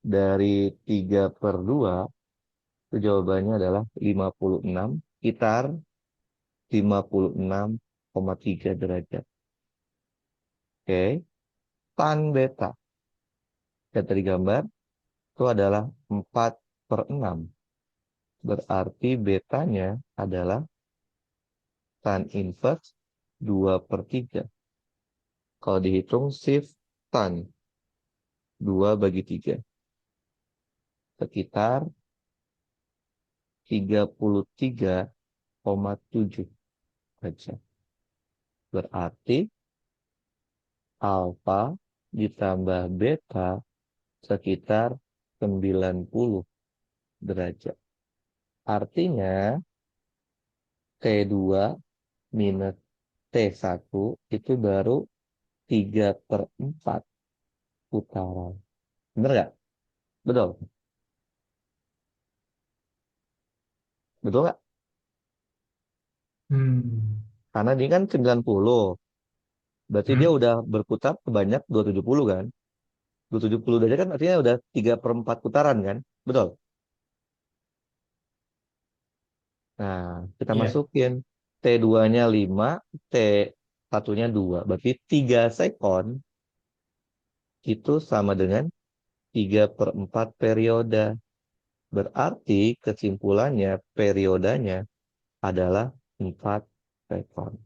dari 3/2 itu jawabannya adalah 56, sekitar 56,3 derajat. Oke. Tan beta, lihat dari gambar, itu adalah 4/6. Berarti betanya adalah tan inverse 2/3. Kalau dihitung shift tan 2/3. Sekitar 33,7 derajat. Berarti alfa ditambah beta sekitar 90 derajat. Artinya T2 minus T1 itu baru 3/4 putaran. Bener nggak? Betul. Betul nggak? Hmm. Karena ini kan 90. Berarti dia Hmm? udah berputar sebanyak 270 kan? 270 derajat kan artinya udah 3/4 putaran kan? Betul. Nah, kita Iya. masukin T2-nya 5, T1-nya 2. Berarti 3 sekon itu sama dengan 3/4 periode. Berarti kesimpulannya periodenya adalah 4 sekon.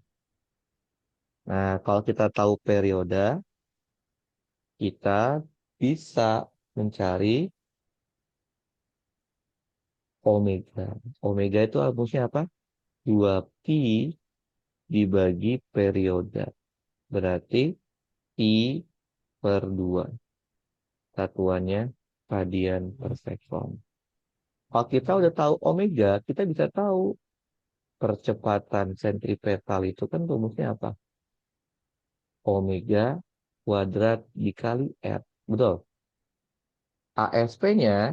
Nah, kalau kita tahu periode, kita bisa mencari omega. Omega itu rumusnya apa? 2pi dibagi periode. Berarti pi per 2. Satuannya radian per sekon. Kalau kita udah tahu omega, kita bisa tahu percepatan sentripetal itu kan rumusnya apa? Omega kuadrat dikali R. Betul. ASP-nya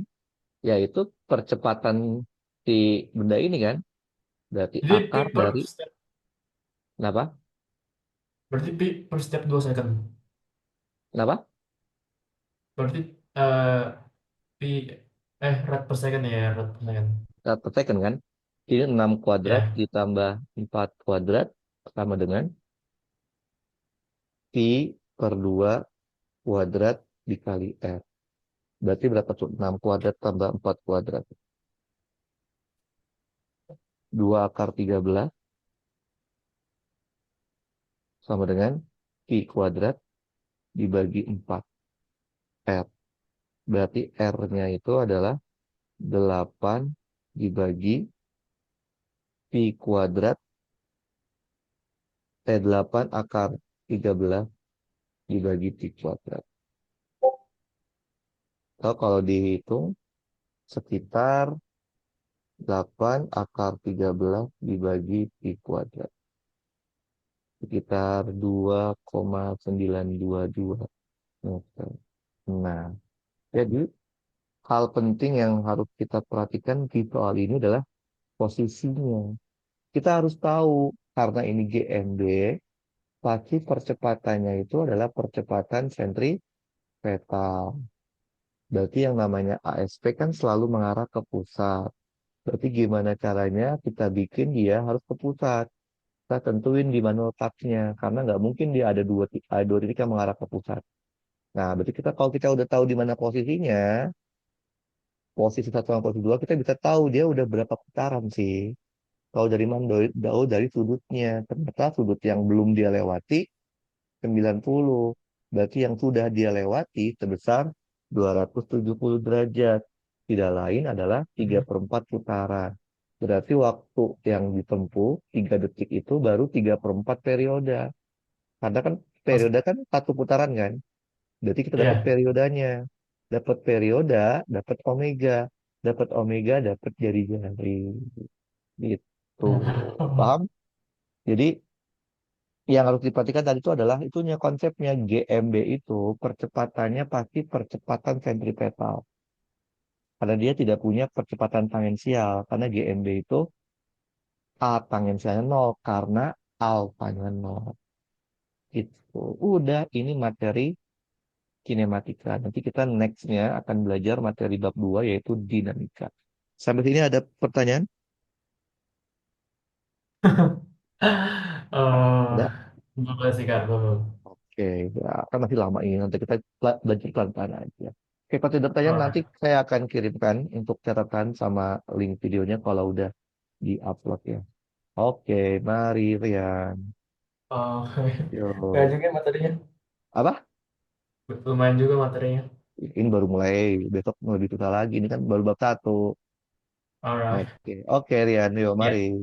yaitu percepatan si benda ini kan. Berarti Jadi pi akar per dari, step, kenapa? berarti pi per step 2 second. Kenapa? Berarti pi rad per second ya, rad per second. Per second kan? Ini 6 kuadrat Ya. ditambah 4 kuadrat sama dengan pi per 2 kuadrat dikali R. Berarti berapa tuh? 6 kuadrat tambah 4 kuadrat. 2 akar 13 sama dengan pi kuadrat dibagi 4 R. Berarti R-nya itu adalah 8 dibagi pi kuadrat, 8 akar 13 dibagi pi kuadrat. Kalau dihitung sekitar 8 akar 13 dibagi pi kuadrat. Sekitar 2,922 meter. Nah, jadi hal penting yang harus kita perhatikan di soal ini adalah posisinya. Kita harus tahu karena ini GMB, pasti percepatannya itu adalah percepatan sentripetal. Berarti yang namanya ASP kan selalu mengarah ke pusat. Berarti gimana caranya kita bikin dia harus ke pusat. Kita tentuin di mana letaknya. Karena nggak mungkin dia ada dua titik yang mengarah ke pusat. Nah, berarti kita kalau kita udah tahu di mana posisinya, posisi satu sama posisi dua, kita bisa tahu dia udah berapa putaran sih. Tahu dari mana? Dari sudutnya. Ternyata sudut yang belum dia lewati 90. Berarti yang sudah dia lewati sebesar 270 derajat. Tidak lain adalah tiga Hmm. per 4 putaran. Berarti waktu yang ditempuh 3 detik itu baru 3/4 periode. Karena kan Mas, periode kan satu putaran kan. Berarti kita dapat ya. periodanya. Dapat perioda, dapat omega. Dapat omega, dapat jari-jari. Gitu. Paham? Jadi yang harus diperhatikan tadi itu adalah itunya konsepnya GMB itu percepatannya pasti percepatan sentripetal. Karena dia tidak punya percepatan tangensial. Karena GMB itu A tangensialnya nol karena alfanya nol. Itu. Udah ini materi kinematika. Nanti kita nextnya akan belajar materi bab 2 yaitu dinamika. Sampai sini ada pertanyaan? Eh, Ada? Boleh sih Kak, belum. Oke, ya, kan masih lama ini. Nanti kita belajar pelan-pelan aja. Oke, kalau tidak pertanyaan nanti Alright. saya akan kirimkan untuk catatan sama link videonya kalau udah di-upload ya. Oke, mari Rian. Oh, kayak Yo. juga materinya. Apa? Lumayan juga materinya. Ini baru mulai, besok lebih susah lagi. Ini kan baru bab 1. Alright. Oke, oke Rian, yuk mari. Ya.